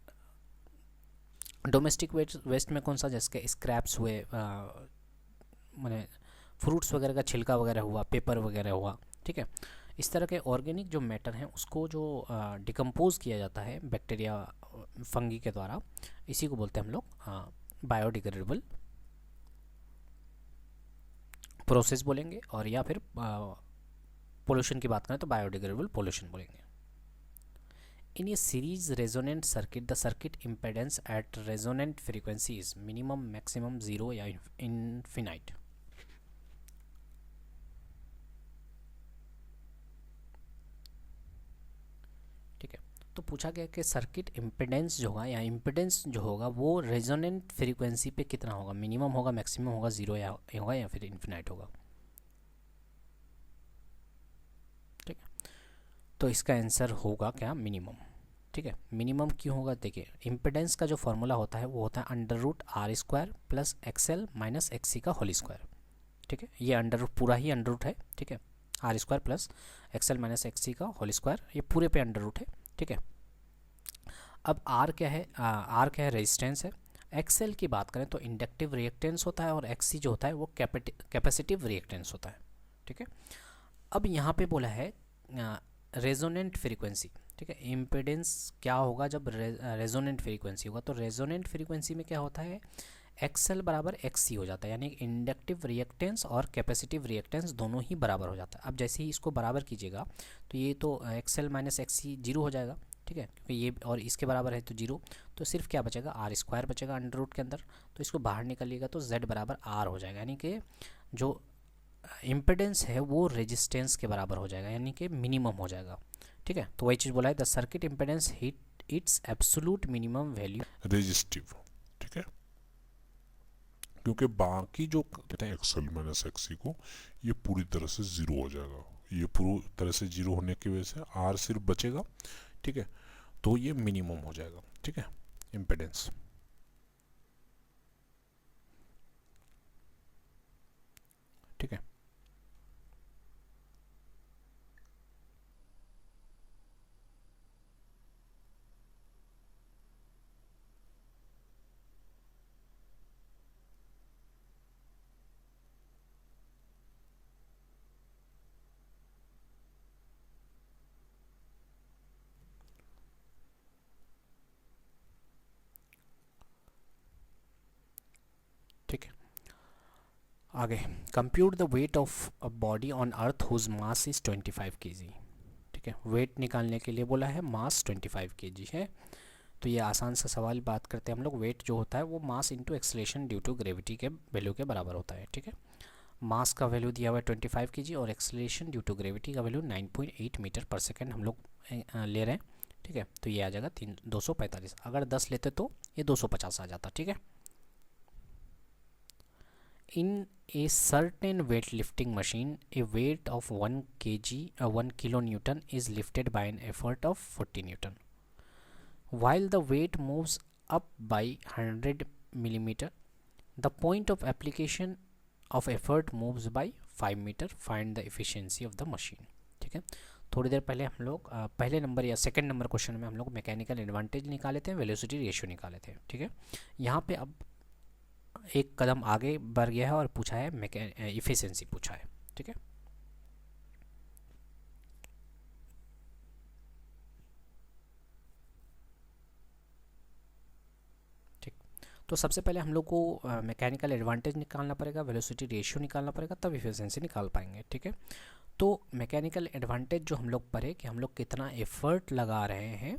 डोमेस्टिक वेस्ट में कौन सा, जैसे कि स्क्रैप्स हुए, मैंने फ्रूट्स वगैरह का छिलका वगैरह हुआ, पेपर वगैरह हुआ। ठीक है, इस तरह के ऑर्गेनिक जो मैटर हैं उसको जो डिकम्पोज किया जाता है बैक्टीरिया, फंगी के द्वारा, इसी को बोलते हैं हम लोग बायोडिग्रेडेबल प्रोसेस बोलेंगे, और या फिर पोल्यूशन की बात करें तो बायोडिग्रेडेबल पोल्यूशन बोलेंगे। In a series resonant circuit the circuit impedance at resonant frequency is minimum, maximum, zero या इनफिनाइट। ठीक है, तो पूछा गया कि सर्किट इम्पिडेंस जो होगा या इम्पिडेंस जो होगा वो रेजोनेंट फ्रीक्वेंसी पे कितना होगा, मिनिमम होगा, मैक्सिमम होगा, जीरो या होगा या फिर इन्फिनाइट होगा। ठीक है, तो इसका आंसर होगा क्या, मिनिमम। ठीक है, मिनिमम क्यों होगा, देखिए इम्पिडेंस का जो फॉर्मूला होता है वो होता है under root R square plus XL minus XC का होल स्क्वायर। ठीक है, ये अंडर रूट पूरा ही अंडर रूट है। ठीक है, R square plus XL minus XC का होल स्क्वायर, ये पूरे पे अंडर रूट है। ठीक है, अब आर क्या है, आर क्या है, रेजिस्टेंस है। एक्सएल की बात करें तो इंडक्टिव रिएक्टेंस होता है, और एक्सी जो होता है वो कैपेसिटिव रिएक्टेंस होता है। ठीक है, अब यहाँ पे बोला है रेजोनेंट फ्रीक्वेंसी। ठीक है, इम्पिडेंस क्या होगा जब रेजोनेंट फ्रीक्वेंसी होगा, तो रेजोनेंट फ्रीक्वेंसी में क्या होता है, एक्सएल बराबर एक्सी हो जाता है, यानी इंडक्टिव रिएक्टेंस और कैपेसिटिव रिएक्टेंस दोनों ही बराबर हो जाता है। अब जैसे ही इसको बराबर कीजिएगा तो ये तो एक्सएल माइनस एक्सी जीरो हो जाएगा। ठीक है, क्योंकि ये और इसके बराबर है तो जीरो, तो सिर्फ क्या बचेगा, आर स्क्वायर बचेगा अंडर रूट के अंदर, तो इसको बाहर निकालिएगा तो जेड बराबर आर हो जाएगा, यानी कि जो इम्पिडेंस है वो रेजिस्टेंस के बराबर हो जाएगा, यानी कि मिनिमम हो जाएगा। ठीक है, तो वही चीज़ बोला है, the circuit impedance hit it's absolute minimum value resistive. ठीक है, क्योंकि बाकी जो कहते हैं एक्सएल माइनस एक्सी को, ये पूरी तरह से ज़ीरो हो जाएगा। ये पूरी तरह से ज़ीरो होने की वजह से आर सिर्फ बचेगा। ठीक है, तो ये मिनिमम हो जाएगा। ठीक है, इम्पिडेंस। ठीक है, ठीक है, आगे compute the weight of a body on earth whose mass is 25 kg। ठीक है, वेट निकालने के लिए बोला है, मास 25 kg है। तो ये आसान सा सवाल बात करते हैं हम लोग। वेट जो होता है वो mass into acceleration due to gravity के वैल्यू के बराबर होता है। ठीक है, मास का वैल्यू दिया हुआ है 25 kg और एक्सलेशन ड्यू टू ग्रेविटी का वैल्यू 9.8 मीटर पर सेकेंड हम लोग ले रहे हैं। ठीक है, तो ये आ जाएगा 245। अगर 10 लेते तो ये 250 आ जाता। ठीक है, in a certain weightlifting machine a weight of 1 kg 1 kilonewton is lifted by an effort of 40 newton while the weight moves up by 100 millimeter the point of application of effort moves by 5 meter find the efficiency of the machine। ठीक है, थोड़ी देर पहले हम लोग पहले number या second number question में हम लोग मैकेनिकल एडवांटेज निकाले थे, वेलोसिटी रेशियो निकाले थे। ठीक है, यहाँ पे अब एक कदम आगे बढ़ गया है और पूछा है इफिशिएंसी पूछा है। ठीक है, ठीक, तो सबसे पहले हम लोग को मैकेनिकल एडवांटेज निकालना पड़ेगा, वेलोसिटी रेशियो निकालना पड़ेगा, तब इफिशिएंसी निकाल पाएंगे। ठीक है, तो मैकेनिकल एडवांटेज जो हम लोग पढ़े कि हम लोग कितना एफर्ट लगा रहे हैं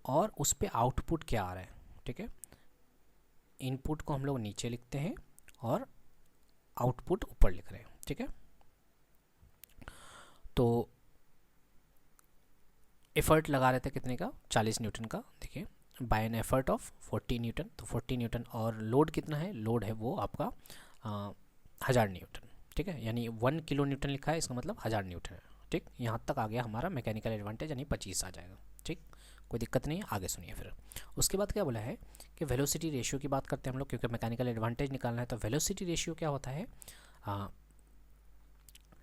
और उस पर आउटपुट क्या आ रहा है। ठीक है, इनपुट को हम लोग नीचे लिखते हैं और आउटपुट ऊपर लिख रहे हैं। ठीक है, तो एफर्ट लगा रहे थे कितने का, 40 न्यूटन का, देखिए by an effort of 40 newton, तो 40 न्यूटन, और लोड कितना है, लोड है वो आपका 1000 न्यूटन, ठीक है, यानी 1 किलो न्यूटन लिखा है, इसका मतलब 1000 न्यूटन है, ठीक। यहाँ तक आ गया हमारा मैकेनिकल एडवांटेज, यानी 25 आ जाएगा, ठीक, कोई दिक्कत नहीं है, आगे सुनिए फिर। उसके बाद क्या बोला है कि वेलोसिटी रेशियो की बात करते हैं हम लोग, क्योंकि मैकेनिकल एडवांटेज निकालना है। तो वेलोसिटी रेशियो क्या होता है,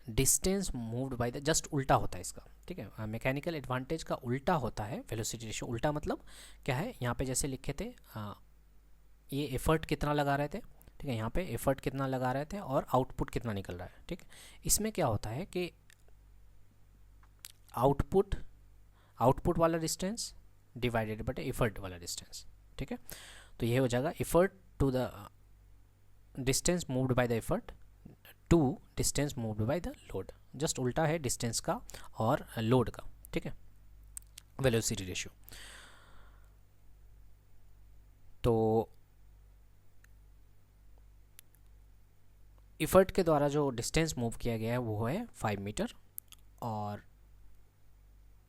distance moved by the, just उल्टा होता है इसका, ठीक है, मैकेनिकल एडवांटेज का उल्टा होता है वेलोसिटी रेशियो। उल्टा मतलब क्या है, यहाँ पे जैसे लिखे थे ये एफर्ट कितना लगा रहे थे, ठीक है, यहाँ पे एफर्ट कितना लगा रहे थे और आउटपुट कितना निकल रहा है, ठीक। इसमें क्या होता है कि आउटपुट वाला डिस्टेंस डिवाइडेड बट एफर्ट वाला डिस्टेंस, ठीक है। तो ये हो जाएगा effort to the distance moved by the effort to distance moved by the load, just उल्टा है डिस्टेंस का और लोड का, ठीक है, वेलोसिटी रेशियो। तो एफर्ट के द्वारा जो डिस्टेंस मूव किया गया है वो है 5 मीटर, और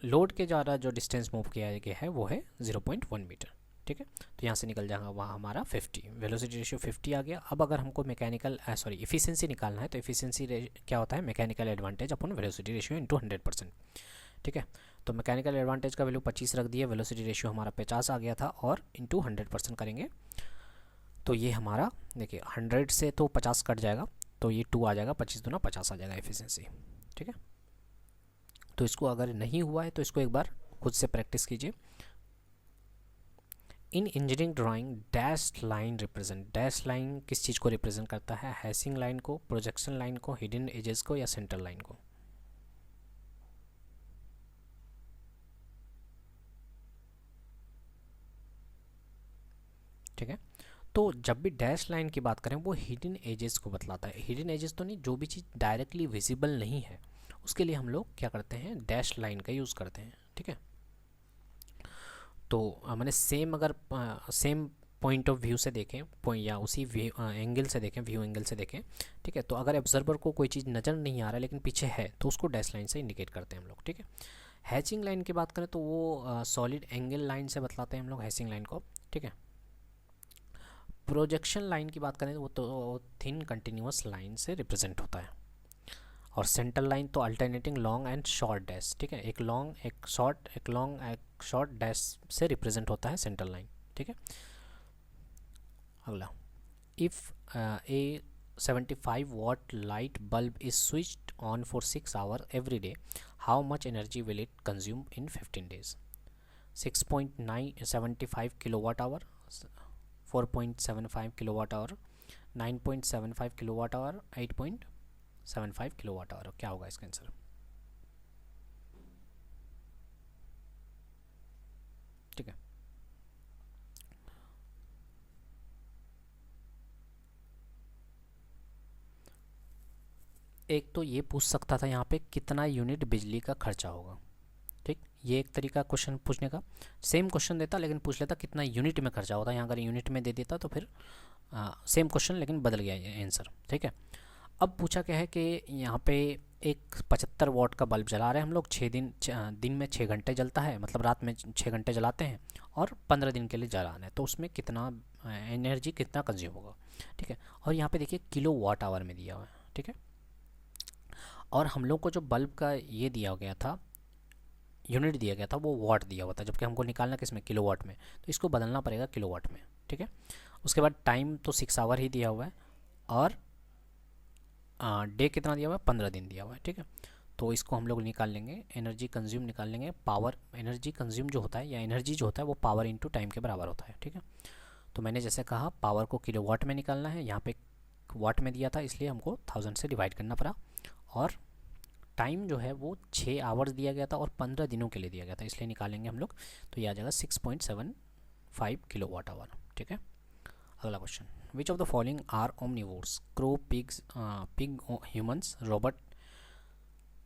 लोड के द्वारा जो डिस्टेंस मूव किया गया है वो है 0.1 मीटर, ठीक है। तो यहाँ से निकल जाएगा वहाँ हमारा 50, वेलोसिटी रेशियो 50 आ गया। अब अगर हमको मैकेनिकल इफिशिएंसी निकालना है, तो इफिशिएंसी क्या होता है, mechanical advantage upon velocity ratio into 100%, ठीक है। तो मैकेनिकल एडवांटेज का वैल्यू 25 रख दिया, वेलोसिटी रेशियो हमारा 50 आ गया था, और इंटू 100% करेंगे तो ये हमारा देखिए 100 से तो 50 कट जाएगा, तो ये 2 आ जाएगा, 25 दूना 50 आ जाएगा एफिशिएंसी, ठीक है। तो इसको अगर नहीं हुआ है तो इसको एक बार खुद से प्रैक्टिस कीजिए। इन engineering drawing dash line represent, dash line किस चीज़ को रिप्रेजेंट करता है, हैशिंग लाइन को, प्रोजेक्शन लाइन को, हिडन एजेस को, या सेंटर लाइन को। ठीक है, तो जब भी डैश लाइन की बात करें वो हिडन एजेस को बतलाता है। हिडन एजेस तो नहीं, जो भी चीज़ डायरेक्टली विजिबल नहीं है उसके लिए हम लोग क्या करते हैं, डैश लाइन का यूज़ करते हैं, ठीक है। तो मैंने सेम अगर सेम पॉइंट ऑफ व्यू से देखें, या उसी एंगल से देखें, व्यू एंगल से देखें, ठीक है, तो अगर ऑब्जर्वर को कोई चीज़ नज़र नहीं आ रहा है लेकिन पीछे है, तो उसको डैश लाइन से इंडिकेट करते हैं हम लोग, ठीक है। हैचिंग लाइन की बात करें तो वो सॉलिड एंगल लाइन से बतलाते हैं हम लोग हैचिंग लाइन को, ठीक है। प्रोजेक्शन लाइन की बात करें तो वो तो थिन कंटिन्यूअस लाइन से रिप्रेजेंट होता है। और सेंटर लाइन तो alternating long and short dash, ठीक है, एक लॉन्ग एक शॉर्ट, एक लॉन्ग एक शॉर्ट डैश से रिप्रेजेंट होता है सेंटर लाइन, ठीक है। अगला, if A 75 watt light bulb is switched on for 6 hours every day, how much energy will it consume in 15 days? 6.975 kilowatt hour, 4.75 kilowatt hour, 9.75 kilowatt hour, 8.75 kilowatt hour, क्या होगा इसका answer? ठीक है, एक तो ये पूछ सकता था यहाँ पे कितना यूनिट बिजली का खर्चा होगा, ठीक, ये एक तरीका क्वेश्चन पूछने का, सेम क्वेश्चन देता लेकिन पूछ लेता कितना यूनिट में खर्चा होता, यहाँ अगर यूनिट में दे देता तो फिर सेम क्वेश्चन लेकिन बदल गया आंसर, ठीक है। अब पूछा क्या है कि यहाँ पे एक 75 वाट का बल्ब जला रहे हैं हम लोग, दिन में 6 घंटे जलता है, मतलब रात में 6 घंटे जलाते हैं, और 15 दिन के लिए जलाना है, तो उसमें कितना एनर्जी कितना कंज्यूम होगा, ठीक है। और यहाँ पे देखिए किलो वाट आवर में दिया हुआ है, ठीक है। और हम लोग को जो बल्ब का ये दिया गया था, यूनिट दिया गया था, वो वाट दिया हुआ था, जबकि हमको निकालना किस में, किलो वाट में, तो इसको बदलना पड़ेगा किलो वाट में, ठीक है। उसके बाद टाइम तो 6 आवर ही दिया हुआ है, और डे कितना दिया हुआ है, 15 दिन दिया हुआ है, ठीक है। तो इसको हम लोग निकाल लेंगे, एनर्जी कंज्यूम निकाल लेंगे, पावर एनर्जी कंज्यूम जो होता है या एनर्जी जो होता है वो पावर इनटू टाइम के बराबर होता है, ठीक है। तो मैंने जैसे कहा पावर को किलो वाट में निकालना है, यहाँ पे वाट में दिया था इसलिए हमको 1000 से डिवाइड करना पड़ा, और टाइम जो है वो 6 आवर्स दिया गया था और 15 दिनों के लिए दिया गया था, इसलिए निकालेंगे हम लोग, तो ये आ जाएगा 6.75 किलो वाट आवर, ठीक है। अगला question, which of the following are omnivores, crow, pigs, pig, humans,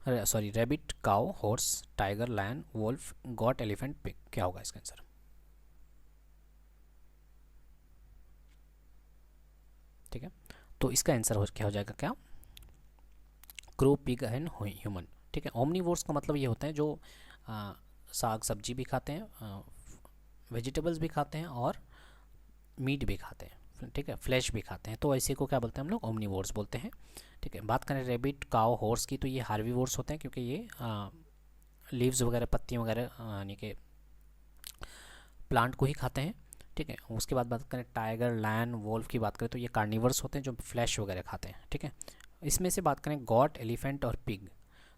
rabbit, cow, horse, tiger, lion, wolf, goat, elephant, pig, क्या होगा इसका आंसर? ठीक है, तो इसका आंसर क्या हो जाएगा, क्या, क्रो, पिग एंड ह्यूमन, ठीक है। ओमनिवोर्स का मतलब ये होता है जो साग सब्जी भी खाते हैं, वेजिटेबल्स भी खाते हैं और मीट भी खाते हैं, ठीक है, फ्लैश भी खाते हैं, तो ऐसे को क्या बोलते हैं हम लोग, ओमनीवोर्स बोलते हैं, ठीक है। बात करें रेबिट, काव, हॉर्स की, तो ये हार्बीवोर्स होते हैं क्योंकि ये लीव्स वगैरह, पत्तियाँ वगैरह यानी कि प्लांट को ही खाते हैं, ठीक है। उसके बाद बात करें टाइगर, लायन, वोल्फ की बात करें तो ये कार्निवर्स होते हैं जो फ्लैश वगैरह खाते हैं, ठीक है। इसमें से बात करें गॉट, एलिफेंट और पिग,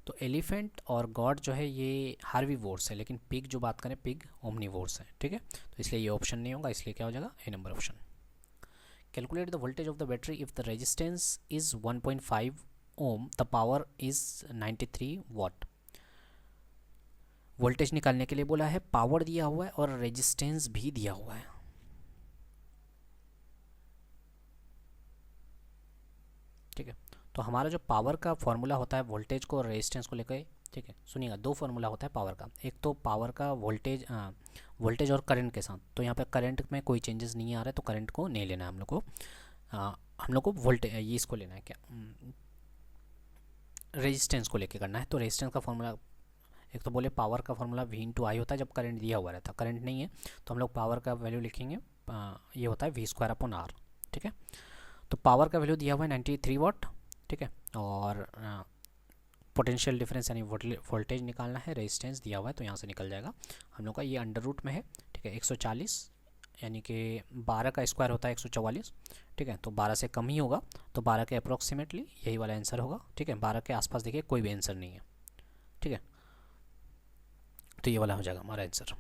तो एलिफेंट और गॉट जो है ये हार्बीवोर्स है, लेकिन पिग जो बात करें, पिग ओमनीवोर्स है, ठीक है। तो इसलिए ये ऑप्शन नहीं होगा, इसलिए क्या हो जाएगा, A number option. Calculate the voltage of the battery if the resistance is 1.5 ohm, the power is 93 watt. Voltage निकालने के लिए बोला है, पावर दिया हुआ है और रेजिस्टेंस भी दिया हुआ है, ठीक है। तो हमारा जो पावर का फॉर्मूला होता है वोल्टेज को और रेजिस्टेंस को लेकर, ठीक है, सुनिएगा, दो फार्मूला होता है पावर का। एक तो पावर का वोल्टेज, वोल्टेज और करंट के साथ, तो यहाँ पे करंट में कोई चेंजेस नहीं आ रहा है तो करंट को नहीं लेना है हम लोग को, हम लोग को वोल्टेज ये इसको लेना है क्या, रेजिस्टेंस को लेके करना है। तो रेजिस्टेंस का फॉर्मूला, एक तो बोले पावर का फॉर्मूला V इंटू आई होता है जब करंट दिया हुआ रहता है, करंट नहीं है तो हम लोग पावर का वैल्यू लिखेंगे, ये होता है V² R, ठीक है। तो पावर का वैल्यू दिया हुआ है 93 वाट, ठीक है, और पोटेंशियल डिफरेंस यानी वोल्टेज निकालना है, रेजिस्टेंस दिया हुआ है तो यहाँ से निकल जाएगा हम लोग का, ये अंडर रूट में है, ठीक है। 140 यानी कि 12 का स्क्वायर होता है 144, ठीक है, तो 12 से कम ही होगा, तो 12 के अप्रोक्सीमेटली यही वाला आंसर होगा, ठीक है। 12 के आसपास देखिए कोई भी आंसर नहीं है, ठीक है, तो ये वाला हो जाएगा हमारा answer.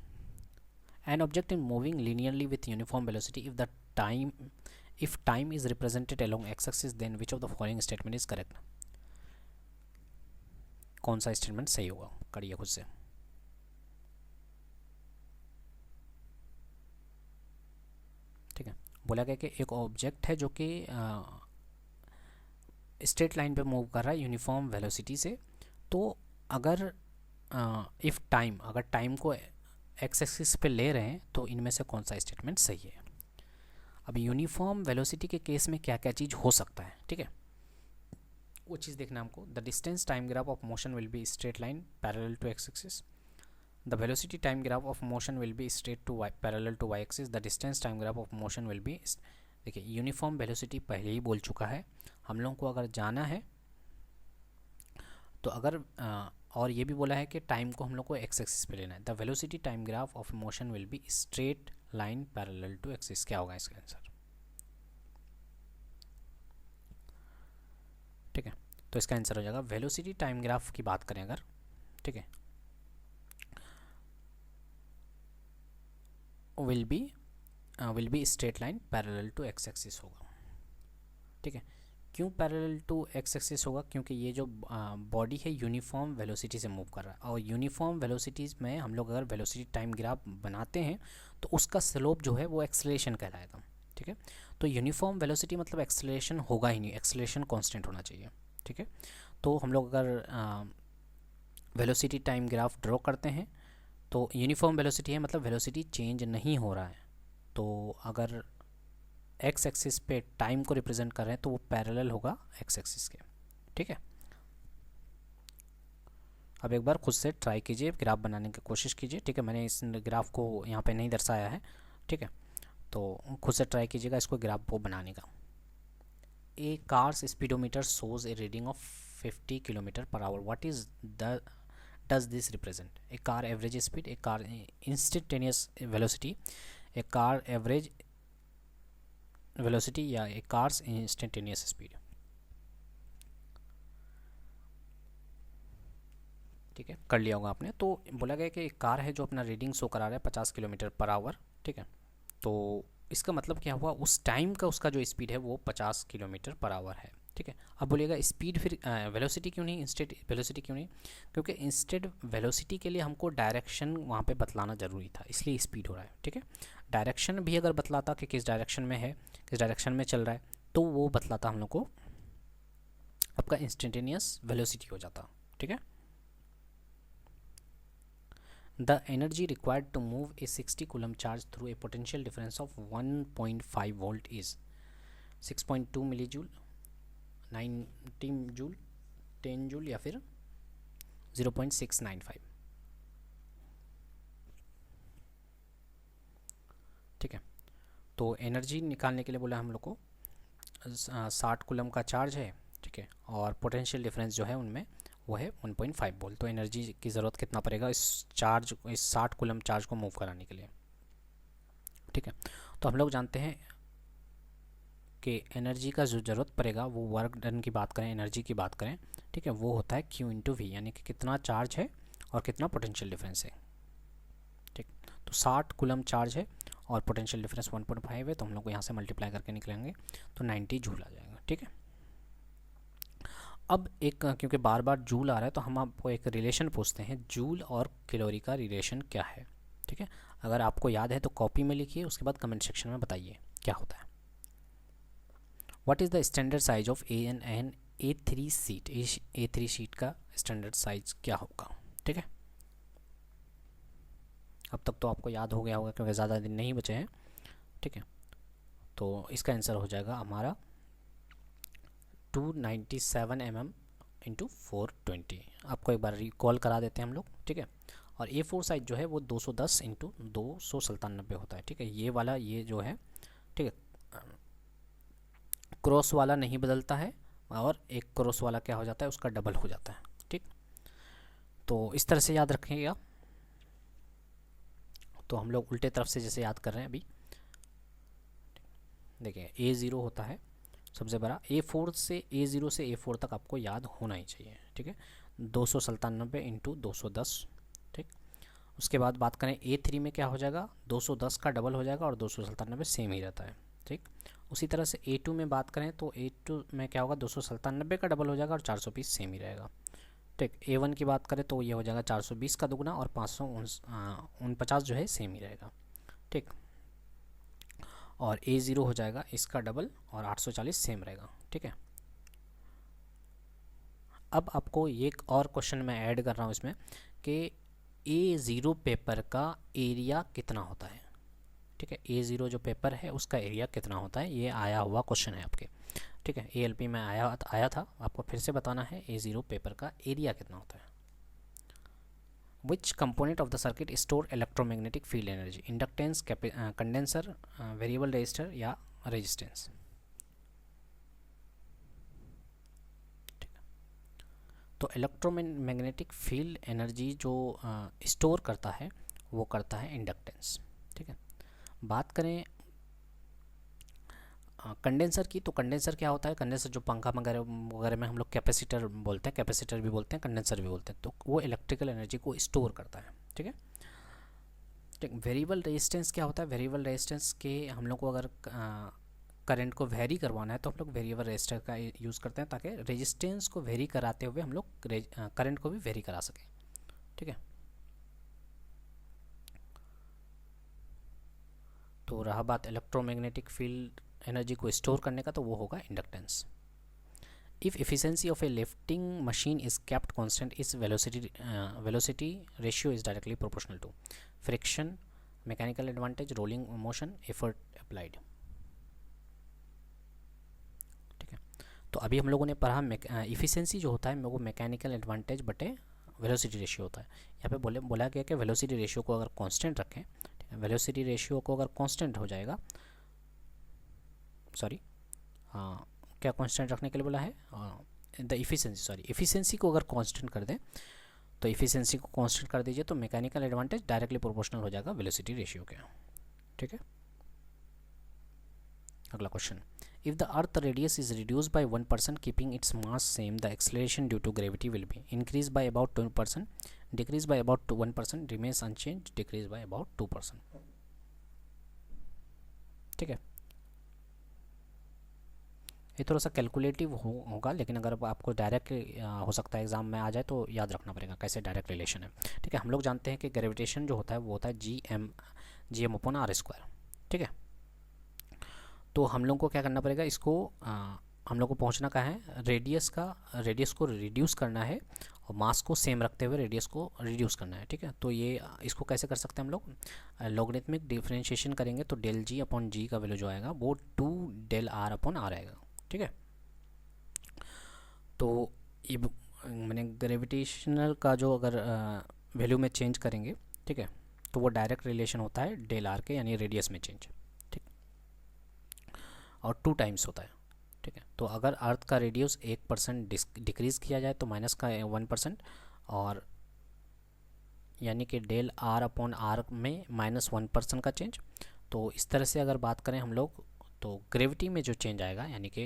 An object in moving linearly with uniform velocity if time is represented along X axis then which of the following statement is correct. कौन सा स्टेटमेंट सही होगा, करिए खुद से। ठीक है, बोला गया कि एक ऑब्जेक्ट है जो कि स्ट्रेट लाइन पे मूव कर रहा है यूनिफॉर्म वेलोसिटी से, तो अगर इफ़ टाइम, अगर टाइम को एक्स एक्सिस पे ले रहे हैं तो इनमें से कौन सा स्टेटमेंट सही है। अब यूनिफॉर्म वेलोसिटी के केस में क्या क्या चीज़ हो सकता है, ठीक है, वो चीज़ देखना हमको। The distance time graph of motion will be straight line parallel to X axis, the velocity time graph of motion will be straight to Y parallel to Y axis, the distance time graph of motion will be, देखिए uniform velocity पहले ही बोल चुका है, हम लोगों को अगर जाना है तो अगर और ये भी बोला है कि टाइम को हम लोग को एक्स एक्सिस पे लेना है। The velocity time graph of motion will be straight line parallel to axis, क्या होगा इसका आंसर, ठीक है। तो इसका आंसर हो जाएगा वेलोसिटी टाइम ग्राफ की बात करें अगर, ठीक है, will be straight line parallel to X axis होगा, ठीक है। क्यों पैरेलल टू एक्स एक्सिस होगा, क्योंकि ये जो बॉडी है यूनिफॉर्म वेलोसिटी से मूव कर रहा है, और यूनिफॉर्म वेलोसिटीज़ में हम लोग अगर वेलोसिटी टाइम ग्राफ बनाते हैं तो उसका स्लोप जो है वो एक्सेलरेशन कहलाएगा, ठीक है। तो यूनिफॉर्म वेलोसिटी मतलब एक्सेलरेशन होगा ही नहीं, एक्सेलरेशन कांस्टेंट होना चाहिए, ठीक है। तो हम लोग अगर वेलोसिटी टाइम ग्राफ ड्रॉ करते हैं तो यूनिफॉर्म वेलोसिटी है मतलब वेलोसिटी चेंज नहीं हो रहा है, तो अगर एक्स एक्सिस पे टाइम को रिप्रेजेंट कर रहे हैं तो वो पैरेलल होगा एक्स एक्सिस के, ठीक है। अब एक बार खुद से ट्राई कीजिए, ग्राफ बनाने की कोशिश कीजिए, ठीक है। मैंने इस ग्राफ को यहाँ पे नहीं दर्शाया है, ठीक है, तो खुद से ट्राई कीजिएगा इसको ग्राफ को बनाने का। A car's speedometer shows a reading of 50 kilometre per hour, what is the does this represent, a car average speed, a car instantaneous velocity, a car average velocity या ए कार्स इंस्टेंटेनियस स्पीड, ठीक है, कर लिया होगा आपने। तो बोला गया कि एक कार है जो अपना रीडिंग शो करा रहा है 50 किलोमीटर पर आवर, ठीक है, तो इसका मतलब क्या हुआ, उस टाइम का उसका जो स्पीड है वो 50 किलोमीटर पर आवर है, ठीक है। अब बोलिएगा स्पीड फिर वेलोसिटी क्यों नहीं, इंस्टेड वेलोसिटी क्यों नहीं, क्योंकि इंस्टेड वेलोसिटी के लिए हमको डायरेक्शन वहाँ पे बतलाना ज़रूरी था, इसलिए स्पीड हो रहा है, ठीक है। डायरेक्शन भी अगर बतलाता कि किस डायरेक्शन में है, किस डायरेक्शन में चल रहा है, तो वो बतलाता हम लोग को, आपका इंस्टेंटेनियस वेलोसिटी हो जाता, ठीक है। The energy required to move a 60 coulomb charge through a potential difference of 1.5 volt is 6.2 मिलीजूल, 90 joule, 10 joule या फिर 0.695। ठीक है। तो एनर्जी निकालने के लिए बोला हम लोग को 60 कूलम का चार्ज है, ठीक है, और पोटेंशियल डिफरेंस जो है उनमें वो है 1.5 वोल्ट। तो एनर्जी की ज़रूरत कितना पड़ेगा इस 60 कूलम चार्ज को मूव कराने के लिए, ठीक है। तो हम लोग जानते हैं कि एनर्जी का जो ज़रूरत पड़ेगा वो वर्क डन की बात करें, एनर्जी की बात करें, ठीक है, वो होता है Q इंटू वी, यानी कि कितना चार्ज है और कितना पोटेंशियल डिफरेंस है, ठीक। तो 60 कूलम चार्ज है और पोटेंशियल डिफरेंस 1.5 है, तो हम लोग को यहाँ से मल्टीप्लाई करके निकलेंगे तो 90 जूल आ जाएगा, ठीक है। अब एक क्योंकि बार बार जूल आ रहा है तो हम आपको एक रिलेशन पूछते हैं, जूल और कैलोरी का रिलेशन क्या है, ठीक है। अगर आपको याद है तो कॉपी में लिखिए, उसके बाद कमेंट सेक्शन में बताइए क्या होता है। What is the standard size of an A3 sheet, A3 sheet का स्टैंडर्ड साइज क्या होगा, ठीक है। अब तक तो आपको याद हो गया होगा क्योंकि ज़्यादा दिन नहीं बचे हैं, ठीक है। तो इसका आंसर हो जाएगा हमारा 297 mm इंटू 420। आपको एक बार रिकॉल करा देते हैं हम लोग, ठीक है। और A4 साइज जो है वो 210 इंटू 297 होता है, ठीक है। ये वाला ये जो है, ठीक है, क्रॉस वाला नहीं बदलता है और एक क्रॉस वाला क्या हो जाता है उसका डबल हो जाता है, ठीक। तो इस तरह से याद रखेंगे। तो हम लोग उल्टे तरफ से जैसे याद कर रहे हैं अभी, देखिए A0 होता है सबसे बड़ा, A4 से A0 से A4 तक आपको याद होना ही चाहिए, ठीक है। 297 इंटू 210, ठीक। उसके बाद बात करें A3 में क्या हो जाएगा, 210 का डबल हो जाएगा और 297 सेम ही रहता है, ठीक। उसी तरह से A2 में बात करें तो A2 में क्या होगा, 297 का डबल हो जाएगा और 420 सेम ही रहेगा, ठीक। A1 की बात करें तो ये हो जाएगा 420 का दुगना और 549 जो है सेम ही रहेगा, ठीक। और A0 हो जाएगा इसका डबल और 840 सेम रहेगा, ठीक है। अब आपको एक और क्वेश्चन मैं ऐड कर रहा हूँ इसमें कि A0 पेपर का एरिया कितना होता है, ठीक है। A0 जो पेपर है उसका एरिया कितना होता है, ये आया हुआ क्वेश्चन है आपके, ठीक है। ALP में आया था, आपको फिर से बताना है A0 पेपर का एरिया कितना होता है। Which component of the circuit store electromagnetic field energy? Inductance, condenser, variable resistor या resistance, ठीक है। तो इलेक्ट्रोमैग्नेटिक फील्ड एनर्जी जो स्टोर करता है वो करता है इंडक्टेंस, ठीक है। बात करें कंडेंसर की, तो कंडेंसर क्या होता है, कंडेंसर जो पंखा वगैरह में हम लोग कैपेसिटर बोलते हैं, कैपेसिटर भी बोलते हैं, कंडेंसर भी बोलते हैं, तो वो इलेक्ट्रिकल एनर्जी को स्टोर करता है, ठीक है, ठीक। वेरिएबल रेजिस्टेंस क्या होता है, वेरिएबल रेजिस्टेंस के हम लोग को अगर करंट को वेरी करवाना है तो हम लोग वेरिएबल रेजिस्टर का यूज़ करते हैं ताकि रेजिस्टेंस को वेरी कराते हुए हम लोग करंट को भी वेरी करा सकें, ठीक है। तो रहा बात इलेक्ट्रोमैग्नेटिक फील्ड एनर्जी को स्टोर करने का, तो वो होगा inductance. If efficiency of a lifting machine is kept constant, इस velocity ratio is directly proportional to friction, mechanical advantage, rolling motion, effort applied, ठीक है। तो अभी हम लोगों ने पढ़ा इफिशिएंसी जो होता है वो मैकेनिकल एडवांटेज बटे वेलोसिटी रेशियो होता है। यहाँ पे बोला गया कि वेलोसिटी रेशियो को अगर कांस्टेंट रखें, वेलोसिटी रेशियो को अगर कांस्टेंट हो जाएगा, सॉरी हाँ, क्या कांस्टेंट रखने के लिए बोला है, द इफिशिएंसी, सॉरी इफिशिएंसी को अगर कांस्टेंट कर दें तो इफिशिएंसी को कांस्टेंट कर दीजिए तो मैकेनिकल एडवांटेज डायरेक्टली प्रोपोर्शनल हो जाएगा वेलोसिटी रेशियो के, ठीक है। अगला question, if the earth radius is reduced by 1% keeping its mass same, the acceleration due to gravity will be increase by about 2%, decrease by about 1%, remains unchanged, decrease by about 2%, ठीक है। ये थोड़ा सा calculative होगा, लेकिन अगर आपको direct हो सकता है एग्जाम में आ जाए तो याद रखना पड़ेगा कैसे डायरेक्ट रिलेशन है, ठीक है। हम लोग जानते हैं कि ग्रेविटेशन जो होता है वो होता है G M upon R square, ठीक है। तो हम लोग को क्या करना पड़ेगा, इसको हम लोग को पहुंचना कहाँ है, रेडियस को रिड्यूस करना है और मास को सेम रखते हुए रेडियस को रिड्यूस करना है, ठीक है। तो ये इसको कैसे कर सकते हैं हम लोग, लॉगरिथमिक डिफरेंशिएशन करेंगे तो डेल जी अपॉन जी का वैल्यू जो आएगा वो 2 डेल आर अपॉन आर आएगा, ठीक है। तो ये मैंने ग्रेविटेशनल का जो अगर वैल्यू में चेंज करेंगे, ठीक है, तो वो डायरेक्ट रिलेशन होता है डेल आर के, यानी रेडियस में चेंज, ठीक, और 2 टाइम्स होता है, ठीक है। तो अगर अर्थ का रेडियस 1% डिक्रीज़ किया जाए तो माइनस का 1%, और यानी कि डेल आर अपॉन आर में -1% का चेंज। तो इस तरह से अगर बात करें हम लोग, तो ग्रेविटी में जो चेंज आएगा, यानी कि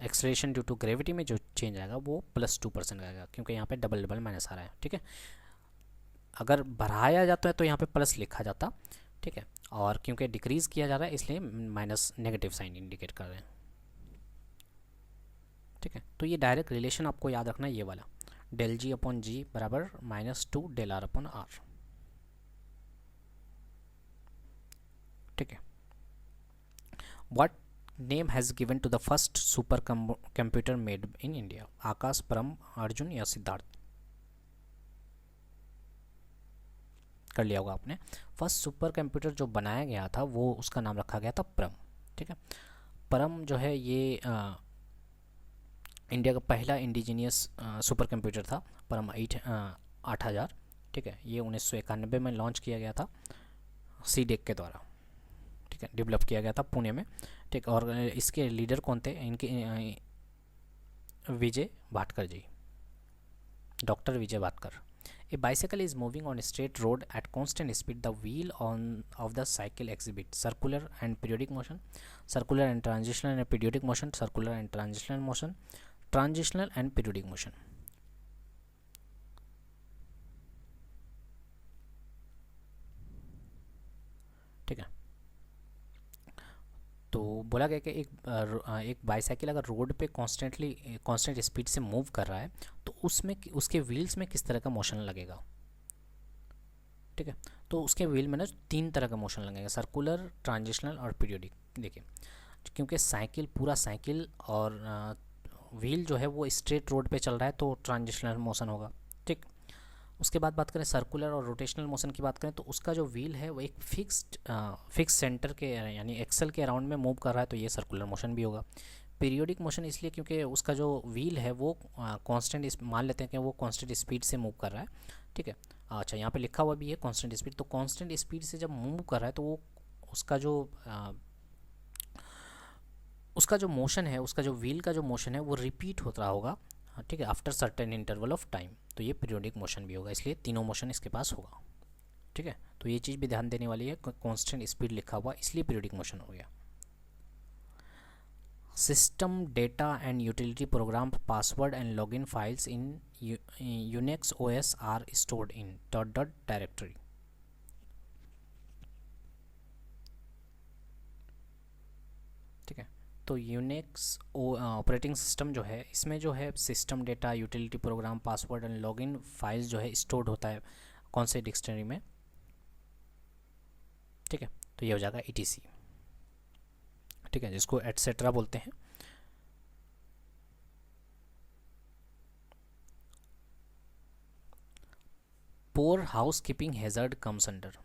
एक्सलेरेशन ड्यू टू ग्रेविटी में जो चेंज आएगा वो +2% आएगा, क्योंकि यहाँ पे डबल डबल माइनस आ रहा है, ठीक है। अगर बढ़ाया जाता है तो यहाँ पे प्लस लिखा जाता, ठीक है, और क्योंकि डिक्रीज़ किया जा रहा है इसलिए माइनस नेगेटिव साइन इंडिकेट कर रहे हैं, ठीक है। तो ये डायरेक्ट रिलेशन आपको याद रखना है, ये वाला डेल जी अपॉन जी बराबर -2 डेल आर अपॉन आर, ठीक है। What name has given to the first supercomputer made in India? Akash, Param, Arjun या सिद्धार्थ? कर लिया होगा आपने। फर्स्ट सुपर कंप्यूटर जो बनाया गया था वो उसका नाम रखा गया था परम, ठीक है। परम जो है ये इंडिया का पहला इंडिजीनियस सुपर कंप्यूटर था, परम 8000, ठीक है। ये 1991 में लॉन्च किया गया था सीडेक के द्वारा, ठीक है, डेवलप किया गया था पुणे में, ठीक। और इसके लीडर कौन थे? इनके Vijay Bhatkar ji, doctor Vijay Bhatkar. A bicycle is moving on a straight road at constant speed. The wheel of the cycle exhibit circular and periodic motion, circular and transitional and periodic motion, circular and transitional motion, transitional and periodic motion, ठीक है। तो बोला गया कि एक bicycle अगर road पे constant speed से मूव कर रहा है तो उसमें उसके व्हील्स में किस तरह का मोशन लगेगा, ठीक है। तो उसके व्हील में ना 3 तरह का मोशन लगेगा, सर्कुलर, ट्रांजिशनल और पीरियोडिक। देखिए, क्योंकि पूरा साइकिल और व्हील जो है वो स्ट्रेट रोड पे चल रहा है तो ट्रांजिशनल मोशन होगा, ठीक। उसके बाद बात करें सर्कुलर और रोटेशनल मोशन की बात करें तो उसका जो व्हील है वो एक फिक्स सेंटर के यानी एक्सल के अराउंड में मूव कर रहा है, तो ये सर्कुलर मोशन भी होगा। पीरियोडिक मोशन इसलिए क्योंकि उसका जो व्हील है वो कांस्टेंट, मान लेते हैं कि वो कांस्टेंट स्पीड से मूव कर रहा है, ठीक है। अच्छा, यहाँ पे लिखा हुआ भी है कांस्टेंट स्पीड, तो कांस्टेंट स्पीड से जब मूव कर रहा है तो वो उसका जो मोशन है, उसका जो व्हील का जो मोशन है वो रिपीट होता होगा, ठीक है, after certain interval of time, तो ये पीरियोडिक मोशन भी होगा, इसलिए तीनों मोशन इसके पास होगा, ठीक है। तो ये चीज़ भी ध्यान देने वाली है, कांस्टेंट स्पीड लिखा हुआ इसलिए पीरियोडिक मोशन हो गया। System data and utility program password and login files in Unix OS are stored in ... directory, ठीक है। तो यूनिक्स ऑपरेटिंग सिस्टम जो है, इसमें जो है system data, utility program, password and login files जो है स्टोर्ड होता है कौन से डिक्शनरी में, ठीक है। तो ये हो जाएगा ETC, ठीक है, जिसको एटसेट्रा बोलते हैं। Poor housekeeping hazard comes under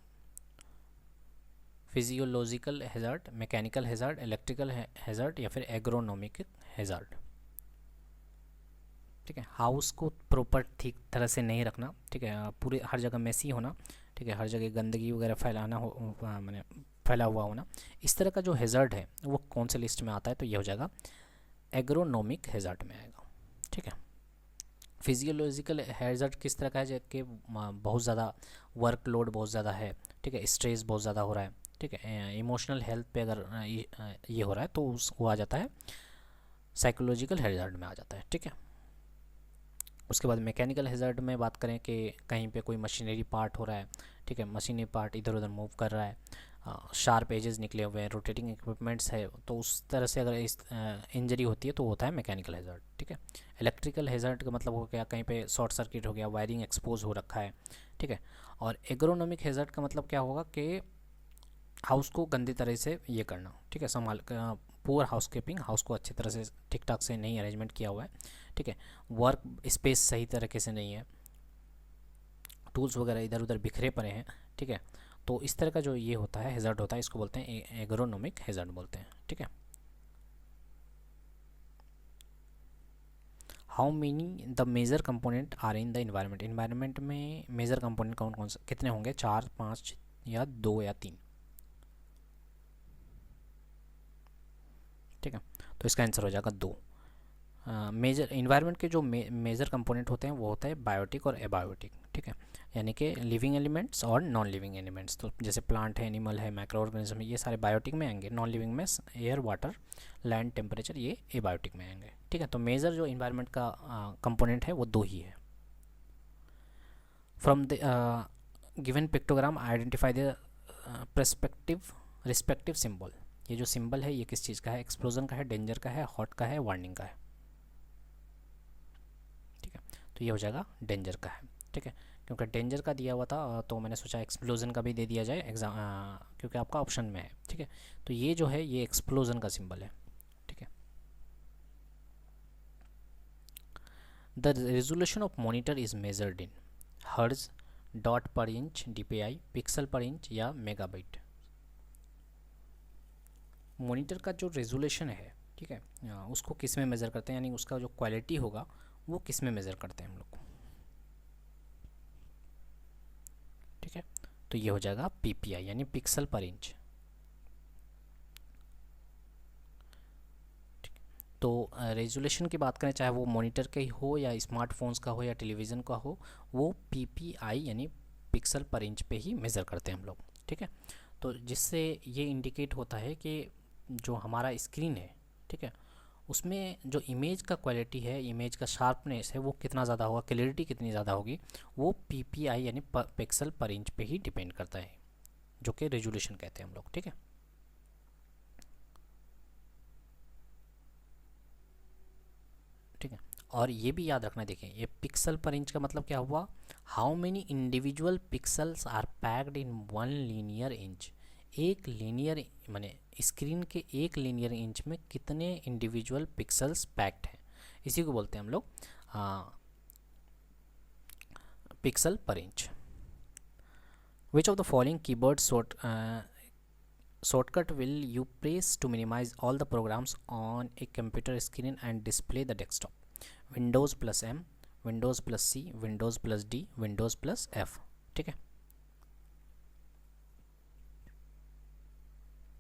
physiological hazard, mechanical hazard, electrical hazard या फिर एग्रोनॉमिक हैज़ार्ड, ठीक है। हाउस को प्रॉपर ठीक तरह से नहीं रखना, ठीक है, पूरे हर जगह मेसी होना, ठीक है, हर जगह गंदगी वगैरह फैलाना हो, मैंने फैला हुआ होना, इस तरह का जो हैज़ार्ड है वो कौन से लिस्ट में आता है? तो ये हो जाएगा एग्रोनॉमिक हैज़ार्ड में आएगा, ठीक है। फिजियोलॉजिकल हैज़ार्ड किस तरह का है? जबकि बहुत ज़्यादा वर्कलोड बहुत ज़्यादा है, ठीक है, स्ट्रेस बहुत ज़्यादा हो रहा है, ठीक है, इमोशनल हेल्थ पे अगर ये हो रहा है तो वो आ जाता है साइकोलॉजिकल हैज़ार्ड में आ जाता है, ठीक है। उसके बाद मैकेनिकल हैज़ार्ड में बात करें कि कहीं पे कोई मशीनरी पार्ट हो रहा है, ठीक है, मशीनरी पार्ट इधर उधर मूव कर रहा है, शार्प एजेस निकले हुए हैं, रोटेटिंग इक्विपमेंट्स है, तो उस तरह से अगर इस इंजरी होती है तो होता है मैकेनिकल हैज़ार्ड, ठीक है। इलेक्ट्रिकल हैज़ार्ड का मतलब हो गया कहीं पे शॉर्ट सर्किट हो गया, वायरिंग एक्सपोज हो रखा है, ठीक है। और एग्रोनॉमिक हैज़ार्ड का मतलब क्या होगा कि हाउस को गंदी तरह से ये करना, ठीक है, संभाल, पुअर हाउस कीपिंग, हाउस को अच्छी तरह से ठीक ठाक से नहीं अरेंजमेंट किया हुआ है, ठीक है, वर्क स्पेस सही तरीके से नहीं है, टूल्स वगैरह इधर उधर बिखरे पड़े हैं, ठीक है। तो इस तरह का जो ये होता है हैज़ार्ड होता है, इसको बोलते हैं एग्रोनॉमिक हैज़ार्ड बोलते हैं, ठीक है। How many the major component are in the environment, environment में मेजर कंपोनेंट कौन कौन से कितने होंगे, 4, 5 या 2 या 3। ठीक है, तो इसका आंसर हो जाएगा 2। मेजर इन्वायरमेंट के जो मेजर कंपोनेंट होते हैं वो होता है बायोटिक और एबायोटिक। ठीक है, यानी कि लिविंग एलिमेंट्स और नॉन लिविंग एलिमेंट्स। तो जैसे प्लांट है, एनिमल है, माइक्रो ऑर्गेनिज्म है, ये सारे बायोटिक में आएंगे। नॉन लिविंग में एयर, वाटर, लैंड, टेम्परेचर, ये एबायोटिक में आएंगे। ठीक है, तो मेजर जो इन्वायरमेंट का कंपोनेंट है वो 2 ही है। From the given pictogram identify the respective symbol. ये जो सिंबल है ये किस चीज़ का है, एक्सप्लोजन का है, डेंजर का है, हॉट का है, वार्निंग का है। ठीक है, तो ये हो जाएगा डेंजर का है। ठीक है, क्योंकि डेंजर का दिया हुआ था तो मैंने सोचा एक्सप्लोजन का भी दे दिया जाए एग्जाम, क्योंकि आपका ऑप्शन में है। ठीक है, तो ये जो है ये एक्सप्लोजन का सिंबल है। ठीक है, the resolution of monitor is measured in hertz, dot पर इंच, डीपीआई, पिक्सल पर इंच या मेगाबाइट। मॉनिटर का जो रेजोल्यूशन है, ठीक है, उसको किस में मेज़र करते हैं, यानी उसका जो क्वालिटी होगा वो किस में मेज़र करते हैं हम लोग। ठीक है, तो ये हो जाएगा पीपीआई यानी पिक्सल पर इंच। तो रेजोल्यूशन की बात करें, चाहे वो मॉनिटर का ही हो या स्मार्टफोन्स का हो या टेलीविज़न का हो, वो पीपीआई यानी पिक्सल पर इंच पे ही मेज़र करते हैं हम लोग। ठीक है, तो जिससे ये इंडिकेट होता है कि जो हमारा स्क्रीन है, ठीक है, उसमें जो इमेज का क्वालिटी है, इमेज का शार्पनेस है, वो कितना ज़्यादा होगा, क्लैरिटी कितनी ज़्यादा होगी, वो पीपीआई यानी पिक्सल पर इंच पे ही डिपेंड करता है, जो कि रेजोल्यूशन कहते हैं हम लोग। ठीक है, ठीक है, और ये भी याद रखना, देखिए ये पिक्सल पर इंच का मतलब क्या हुआ, how many individual pixels are packed in 1 linear inch. एक लीनियर माने स्क्रीन के एक लीनियर इंच में कितने इंडिविजुअल पिक्सल्स पैक्ड हैं, इसी को बोलते हैं हम लोग पिक्सल पर inch. Which of the following keyboard shortcut will you press to minimize all the programs on a computer screen and display the desktop? Windows plus M, Windows plus C, Windows plus D, Windows plus F। ठीक है,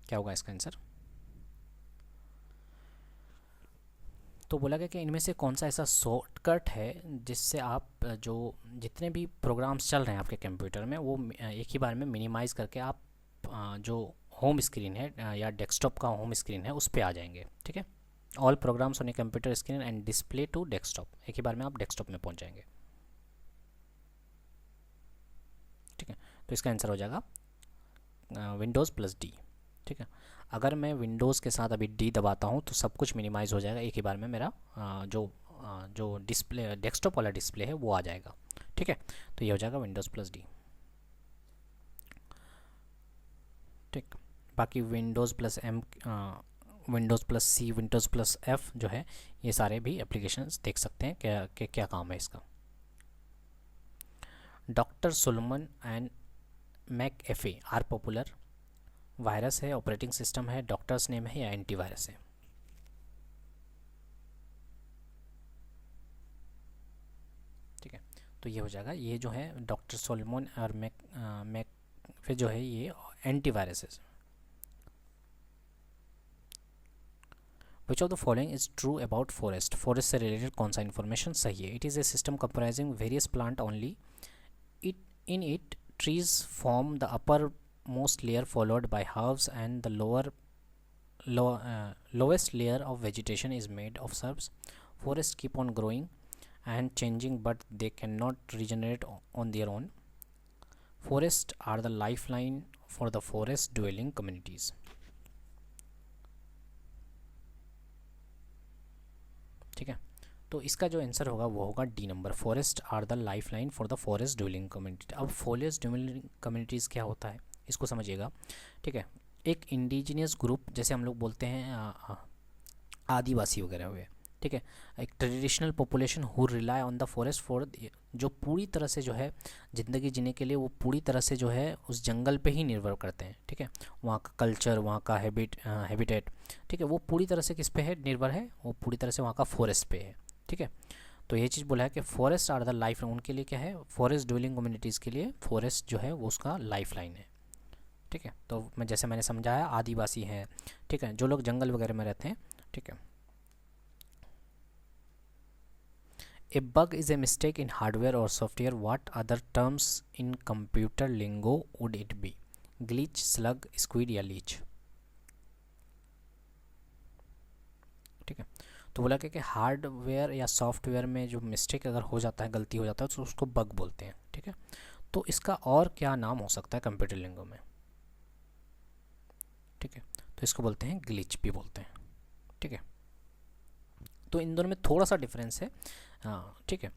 क्या होगा इसका answer. तो बोला गया कि इनमें से कौन सा ऐसा शॉर्टकट है जिससे आप जो जितने भी प्रोग्राम्स चल रहे हैं आपके कंप्यूटर में वो एक ही बार में मिनिमाइज़ करके आप जो होम स्क्रीन है या डेस्कटॉप का होम स्क्रीन है उस पर आ जाएंगे। ठीक है, all programs on a computer screen and display to desktop, एक ही बार में आप डेस्कटॉप में पहुंच जाएंगे। ठीक है, तो इसका आंसर हो जाएगा विंडोज़ प्लस डी। ठीक है, अगर मैं विंडोज़ के साथ अभी डी दबाता हूँ तो सब कुछ मिनिमाइज़ हो जाएगा, एक ही बार में मेरा जो डिस्प्ले डेस्कटॉप वाला डिस्प्ले है वो आ जाएगा। ठीक है, तो ये हो जाएगा विंडोज़ प्लस डी। ठीक, बाकी Windows plus M, Windows plus C, Windows plus F जो है ये सारे भी एप्लीकेशंस देख सकते हैं क्या काम है इसका। Doctor Solomon and McAfee are popular, virus है, ऑपरेटिंग सिस्टम है, डॉक्टर्स नेम है या एंटीवायरस है। ठीक है, तो ये हो जाएगा, ये जो है डॉक्टर सुलेमान और मैकएफे जो है ये एंटीवायरस है। Which of the following is true about forest, forest से रिलेटेड कौन सा इन्फॉर्मेशन सही है। It is a system comprising various plant only, it trees form the uppermost layer followed by herbs and the lowest layer of vegetation is made of shrubs. Forests keep on growing and changing but they cannot regenerate on their own. Forests are the lifeline for the forest dwelling communities. ठीक है, तो इसका जो answer होगा वो होगा D number, forest are the life line for the forest dwelling community. अब forest dwelling communities क्या होता है इसको समझिएगा। ठीक है, एक इंडिजिनियस ग्रुप, जैसे हम लोग बोलते हैं आदिवासी वगैरह हुए। ठीक है, एक traditional population who rely on the forest for, जो पूरी तरह से जो है ज़िंदगी जीने के लिए वो पूरी तरह से जो है उस जंगल पे ही निर्भर करते हैं। ठीक है, वहाँ का कल्चर, वहाँ का हैबिटेट, ठीक है, वो पूरी तरह से किस पे है निर्भर है, वो पूरी तरह से वहाँ का फॉरेस्ट पे है। ठीक है, तो ये चीज़ बोला है कि फॉरेस्ट आर द लाइफ, उनके लिए क्या है, फॉरेस्ट ड्वेलिंग कम्युनिटीज़ के लिए फॉरेस्ट जो है वो उसका लाइफ लाइन है। ठीक है, तो जैसे मैंने समझाया आदिवासी हैं, ठीक है, जो लोग जंगल वगैरह में रहते हैं। ठीक है, a bug is a mistake in hardware और software, what other terms in computer lingo would it be? Glitch, slug, squid या लीच? ठीक है, तो बोला कि हार्डवेयर या सॉफ्टवेयर में जो मिस्टेक अगर हो जाता है, गलती हो जाता है, तो उसको बग बोलते हैं। ठीक है, तो इसका और क्या नाम हो सकता है कंप्यूटर लिंगो में? ठीक है, तो इसको बोलते हैं ग्लिच भी बोलते हैं। ठीक है, तो इन दोनों में थोड़ा सा डिफरेंस है। ठीक है,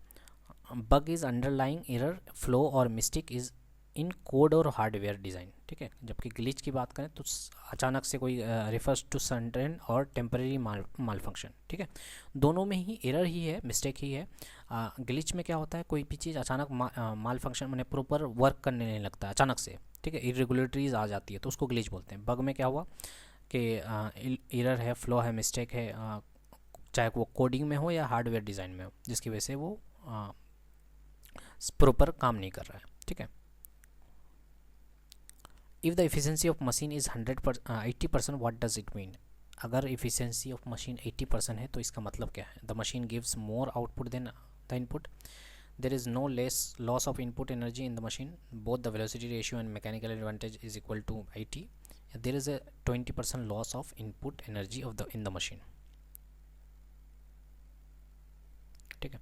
bug is underlying error, flow और मिस्टेक इज़ इन कोड और हार्डवेयर डिज़ाइन। ठीक है, जबकि ग्लिच की बात करें तो अचानक से कोई रिफर्स टू सडन और टेम्परेरी माल फंक्शन। ठीक है, दोनों में ही एरर ही है, मिस्टेक ही है। ग्लिच में क्या होता है, कोई भी चीज़ अचानक माल फंक्शन मैंने प्रॉपर वर्क करने नहीं लगता अचानक से। ठीक है, इरेगुलरिटीज़ आ जाती है तो उसको ग्लिच बोलते हैं। बग में क्या हुआ कि एरर है, फ्लो है, मिस्टेक है, चाहे वो कोडिंग में हो या हार्डवेयर डिज़ाइन में हो, जिसकी वजह से वो प्रॉपर काम नहीं कर रहा है। ठीक है, if the efficiency of machine is 80%, what does it mean? अगर एफिशिएंसी ऑफ मशीन 80% है तो इसका मतलब क्या है? The machine gives more output than the input, there is no less loss of input energy in the machine, both the velocity ratio and mechanical advantage is equal to 80, there is a 20% loss of input energy of the in the machine. ठीक है,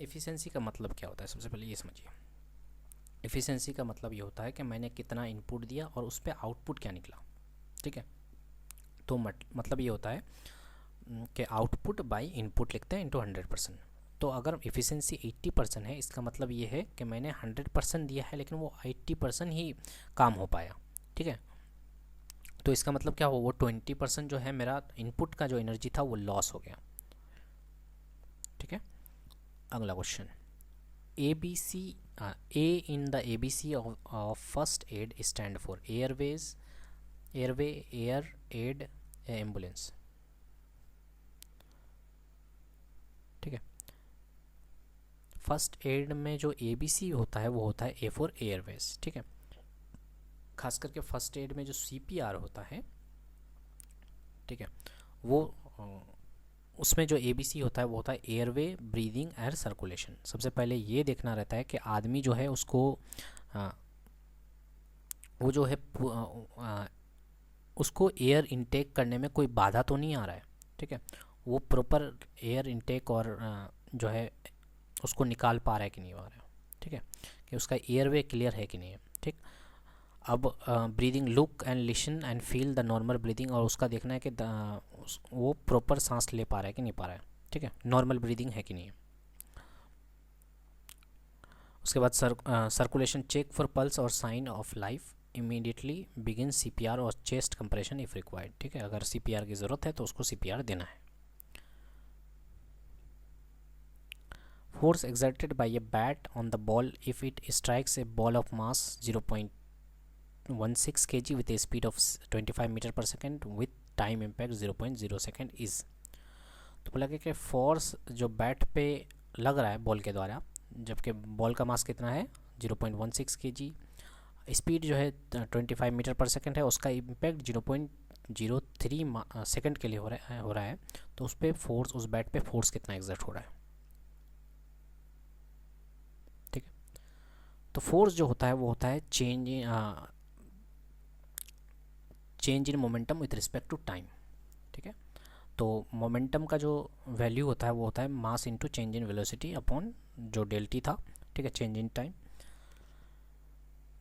efficiency का मतलब क्या होता है? सबसे पहले ये समझिए, एफिशिएंसी का मतलब ये होता है कि मैंने कितना इनपुट दिया और उस पर आउटपुट क्या निकला। ठीक है, तो मतलब ये होता है कि आउटपुट बाई इनपुट लिखते हैं इंटू 100%। तो अगर एफिशिएंसी 80% है, इसका मतलब ये है कि मैंने 100% दिया है लेकिन वो 80% ही काम हो पाया। ठीक है, तो इसका मतलब क्या हुआ, वो 20% जो है मेरा इनपुट का जो एनर्जी था वो लॉस हो गया। ठीक है, अगला question, ABC A in the ABC of first aid stand for airways, airway, air, aid, ambulance. ठीक है, फर्स्ट एड में जो ABC होता है वो होता है A फॉर एयरवेज। ठीक है, खास करके फर्स्ट एड में जो CPR होता है, ठीक है, वो उसमें जो ABC होता है वो होता है एयरवे, ब्रीदिंग, एयर सर्कुलेशन। सबसे पहले ये देखना रहता है कि आदमी जो है उसको वो जो है उसको एयर इनटेक करने में कोई बाधा तो नहीं आ रहा है। ठीक है, वो प्रॉपर एयर इनटेक और जो है उसको निकाल पा रहा है कि नहीं आ रहा है। ठीक है, कि उसका एयरवे क्लियर है कि नहीं है। ठीक, अब breathing, look and listen and feel the normal breathing, और उसका देखना है कि वो प्रॉपर सांस ले पा रहा है कि नहीं पा रहा है। ठीक है, नॉर्मल ब्रीदिंग है कि नहीं है। उसके बाद सर्कुलेशन, चेक फॉर पल्स और sign of life, immediately begin CPR और चेस्ट कंप्रेशन इफ रिक्वायर्ड। ठीक है, अगर CPR की ज़रूरत है तो उसको CPR देना है। Force exerted by a bat on the ball if it strikes a ball of mass 0.16 kg with a speed of 25 metre per second with time impact 0.0 second is. तो बोला कि फोर्स जो बैट पे लग रहा है बॉल के द्वारा, जबकि बॉल का मास कितना है 0.16 kg, स्पीड जो है 25 मीटर पर सेकेंड है, उसका इम्पैक्ट 0.03 सेकेंड के लिए हो रहा है, तो उस पर फोर्स, उस बैट पे फोर्स कितना एग्जर्ट हो रहा है। ठीक है, तो फोर्स जो होता है वो होता है change in momentum with respect to time. ठीक है, तो मोमेंटम का जो वैल्यू होता है वो होता है mass into change in velocity upon जो डेल्टी था। ठीक है, चेंज इन टाइम।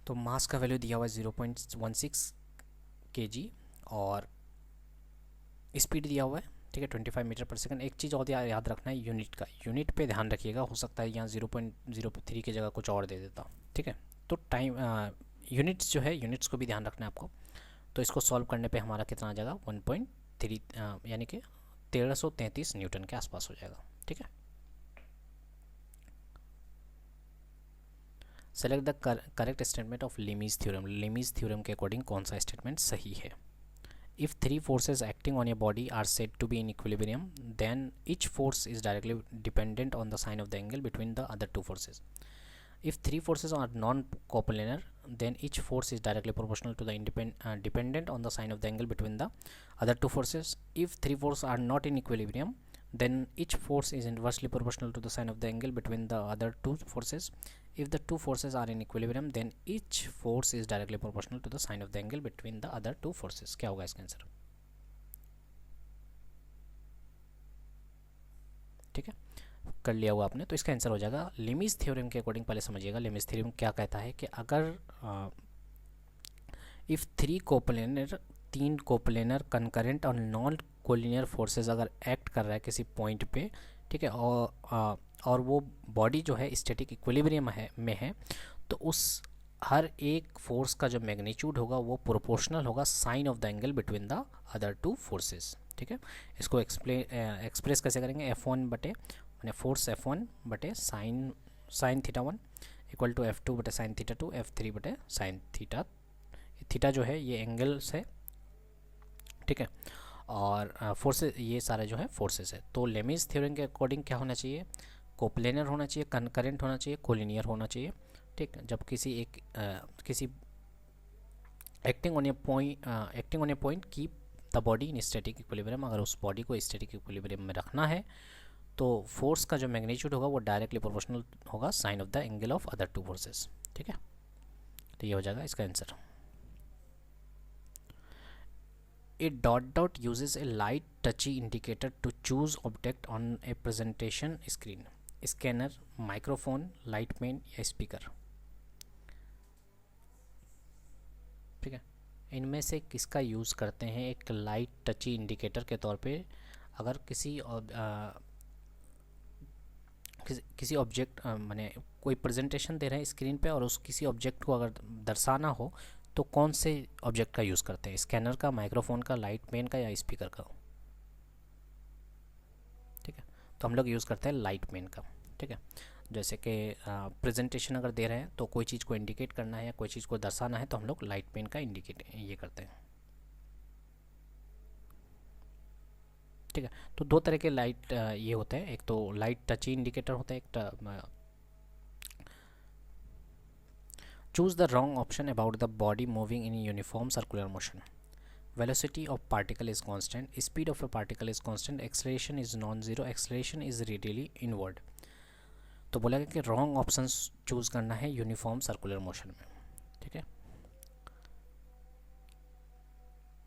तो मास का वैल्यू दिया हुआ है 0.16 kg और स्पीड दिया हुआ है, ठीक है, 25 मीटर पर सेकंड। एक चीज़ और याद रखना है, यूनिट का, यूनिट पे ध्यान रखिएगा, हो सकता है यहाँ 0.03 की जगह कुछ और दे देता। ठीक है, तो टाइम यूनिट्स जो है, यूनिट्स को भी ध्यान रखना है आपको। तो इसको सॉल्व करने पे हमारा कितना आ जाएगा 1.3 यानी कि 1333 न्यूटन के आसपास हो जाएगा। ठीक है, select the correct statement of Lami's theorem. Lami's theorem के अकॉर्डिंग कौन सा स्टेटमेंट सही है? If three forces acting on a body are said to be in equilibrium, then each force is directly dependent on the sign of the angle between the other two forces. If three forces are non-coplanar, then each force is directly proportional to the dependent on the sign of the angle between the other two forces. If three forces are not in equilibrium, then each force is inversely proportional to the sign of the angle between the other two forces. If the two forces are in equilibrium, then each force is directly proportional to the sign of the angle between the other two forces. क्या होगा इसका answer? ठीक है, कर लिया हुआ आपने, तो इसका आंसर हो जाएगा लिमिज थ्योरम के अकॉर्डिंग। पहले समझिएगा लिमिज थ्योरम क्या कहता है कि अगर इफ़ थ्री कोप्लेनर, तीन कोप्लेनर कंकरेंट और नॉन कोलिनियर फोर्सेस अगर एक्ट कर रहा है किसी पॉइंट पे, ठीक है, और वो बॉडी जो है स्टैटिक इक्विलिब्रियम में है, तो उस हर एक फोर्स का जो मैग्नीट्यूड होगा वो प्रोपोर्शनल होगा sine of the angle between the other two forces. ठीक है, इसको एक्सप्रेस कैसे करेंगे? F1 बटे मैंने फोर्स F1 बटे sine theta 1 equal to F2 बटे साइन थीटा 2, F3 बटे साइन थीटा। थीटा जो है ये एंगल्स है, ठीक है, और फोर्सेस ये सारे जो है फोर्सेस है। तो लेमिज थ्योरम के अकॉर्डिंग क्या होना चाहिए? कोप्लेनर होना चाहिए, कनकरेंट होना चाहिए, कोलिनियर होना चाहिए। ठीक, जब किसी acting on A point keep the body in static equilibrium, अगर उस बॉडी को स्टैटिक इक्विलिब्रियम में रखना है तो फोर्स का जो मैग्नीट्यूड होगा वो डायरेक्टली प्रोपोर्शनल होगा sine of the angle of other two forces. ठीक है, तो ये हो जाएगा इसका answer. A dot uses a light touchy indicator to choose object on a presentation screen. Scanner, microphone, light pen या स्पीकर। ठीक है, इनमें से किसका यूज़ करते हैं एक लाइट टची इंडिकेटर के तौर पे? अगर किसी ऑब्जेक्ट माने कोई प्रेजेंटेशन दे रहे हैं स्क्रीन पे और उस किसी ऑब्जेक्ट को अगर दर्शाना हो तो कौन से ऑब्जेक्ट का यूज़ करते हैं? स्कैनर का, माइक्रोफोन का, लाइट पेन का या स्पीकर का? ठीक है, तो हम लोग यूज़ करते हैं लाइट पेन का। ठीक है, जैसे कि प्रेजेंटेशन अगर दे रहे हैं तो कोई चीज़ को इंडिकेट करना है या कोई चीज़ को दर्शाना है तो हम लोग लाइट पेन का इंडिकेट ये करते हैं। ठीक है, तो दो तरह के लाइट ये होते हैं, एक तो लाइट टची इंडिकेटर होता है, एक choose the wrong option about the body moving in uniform circular motion. Velocity of particle is constant, speed of a particle is constant, acceleration is non-zero, acceleration is radially inward. तो बोलेगा कि wrong options choose करना है uniform circular motion में। ठीक है,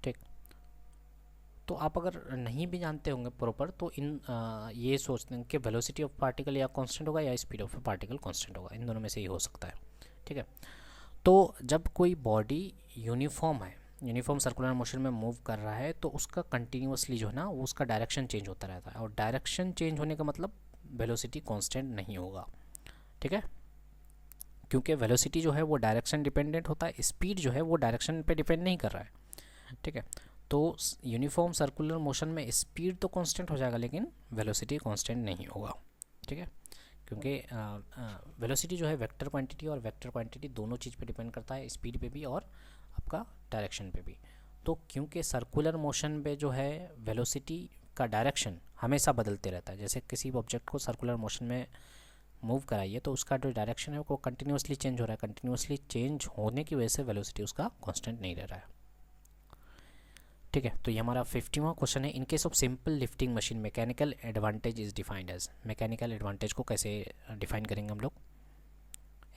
ठीक, तो आप अगर नहीं भी जानते होंगे प्रॉपर तो ये सोचते हैं कि वेलोसिटी ऑफ पार्टिकल या कांस्टेंट होगा या स्पीड ऑफ पार्टिकल कांस्टेंट होगा, इन दोनों में से ही हो सकता है। ठीक है, तो जब कोई बॉडी यूनिफॉर्म है, यूनिफॉर्म सर्कुलर मोशन में मूव कर रहा है तो उसका कंटिन्यूसली जो है ना वो उसका डायरेक्शन चेंज होता रहता है, और डायरेक्शन चेंज होने का मतलब वेलोसिटी कांस्टेंट नहीं होगा। ठीक है, क्योंकि वेलोसिटी जो है वो डायरेक्शन डिपेंडेंट होता है, स्पीड जो है वो डायरेक्शन पे डिपेंड नहीं कर रहा है। ठीक है, तो यूनिफॉर्म सर्कुलर मोशन में स्पीड तो कांस्टेंट हो जाएगा लेकिन वेलोसिटी कांस्टेंट नहीं होगा। ठीक है, क्योंकि वेलोसिटी जो है वेक्टर क्वांटिटी और वेक्टर क्वांटिटी दोनों चीज़ पे डिपेंड करता है, स्पीड पे भी और आपका डायरेक्शन पे भी। तो क्योंकि सर्कुलर मोशन पे जो है वेलोसिटी का डायरेक्शन हमेशा बदलते रहता है, जैसे किसी ऑब्जेक्ट को सर्कुलर मोशन में मूव कराइए तो उसका जो डायरेक्शन है वो कंटिन्यूसली चेंज हो रहा है, कंटिन्यूसली चेंज होने की वजह से वेलोसिटी उसका कांस्टेंट नहीं रह रहा है। ठीक है, तो ये हमारा 50वां क्वेश्चन है। In case of simple lifting machine mechanical advantage is defined as. Mechanical advantage को कैसे डिफाइन करेंगे हम लोग?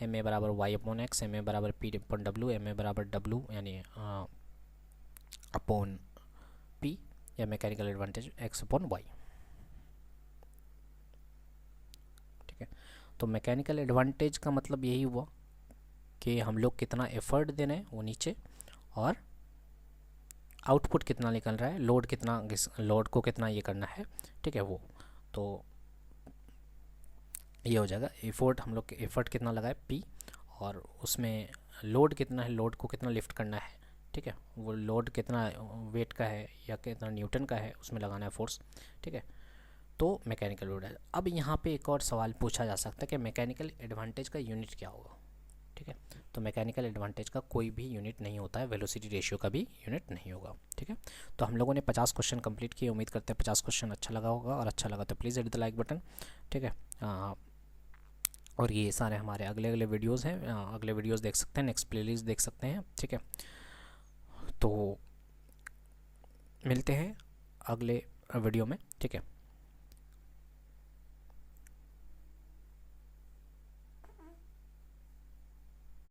एम ए बराबर Y upon X, M A बराबर P upon W, M A बराबर डब्ल्यू यानी अपॉन पी, या mechanical advantage X upon Y. ठीक है, तो मैकेनिकल एडवांटेज का मतलब यही हुआ कि हम लोग कितना एफर्ट दे रहे हैं वो नीचे, और आउटपुट कितना निकल रहा है, लोड को कितना ये करना है। ठीक है, वो तो ये हो जाएगा एफर्ट, हम लोग एफर्ट कितना लगाए पी, और उसमें लोड कितना है, लोड को कितना लिफ्ट करना है। ठीक है, वो लोड कितना वेट का है या कितना न्यूटन का है उसमें लगाना है फोर्स। ठीक है, तो मैकेनिकल लोड है। अब यहाँ पे एक और सवाल पूछा जा सकता है कि मैकेनिकल एडवांटेज का यूनिट क्या होगा। ठीक है। तो मैकेनिकल एडवांटेज का कोई भी यूनिट नहीं होता है, वेलोसिटी रेशियो का भी यूनिट नहीं होगा, ठीक है। तो हम लोगों ने 50 क्वेश्चन कंप्लीट किए, उम्मीद करते हैं 50 क्वेश्चन अच्छा लगा होगा, और अच्छा लगा तो please hit the like button, ठीक है। और ये सारे हमारे अगले अगले वीडियोज़ हैं, अगले वीडियोज़ देख सकते हैं, नेक्स्ट प्लेलिस्ट देख सकते हैं, ठीक है। तो मिलते हैं अगले वीडियो में, ठीक है।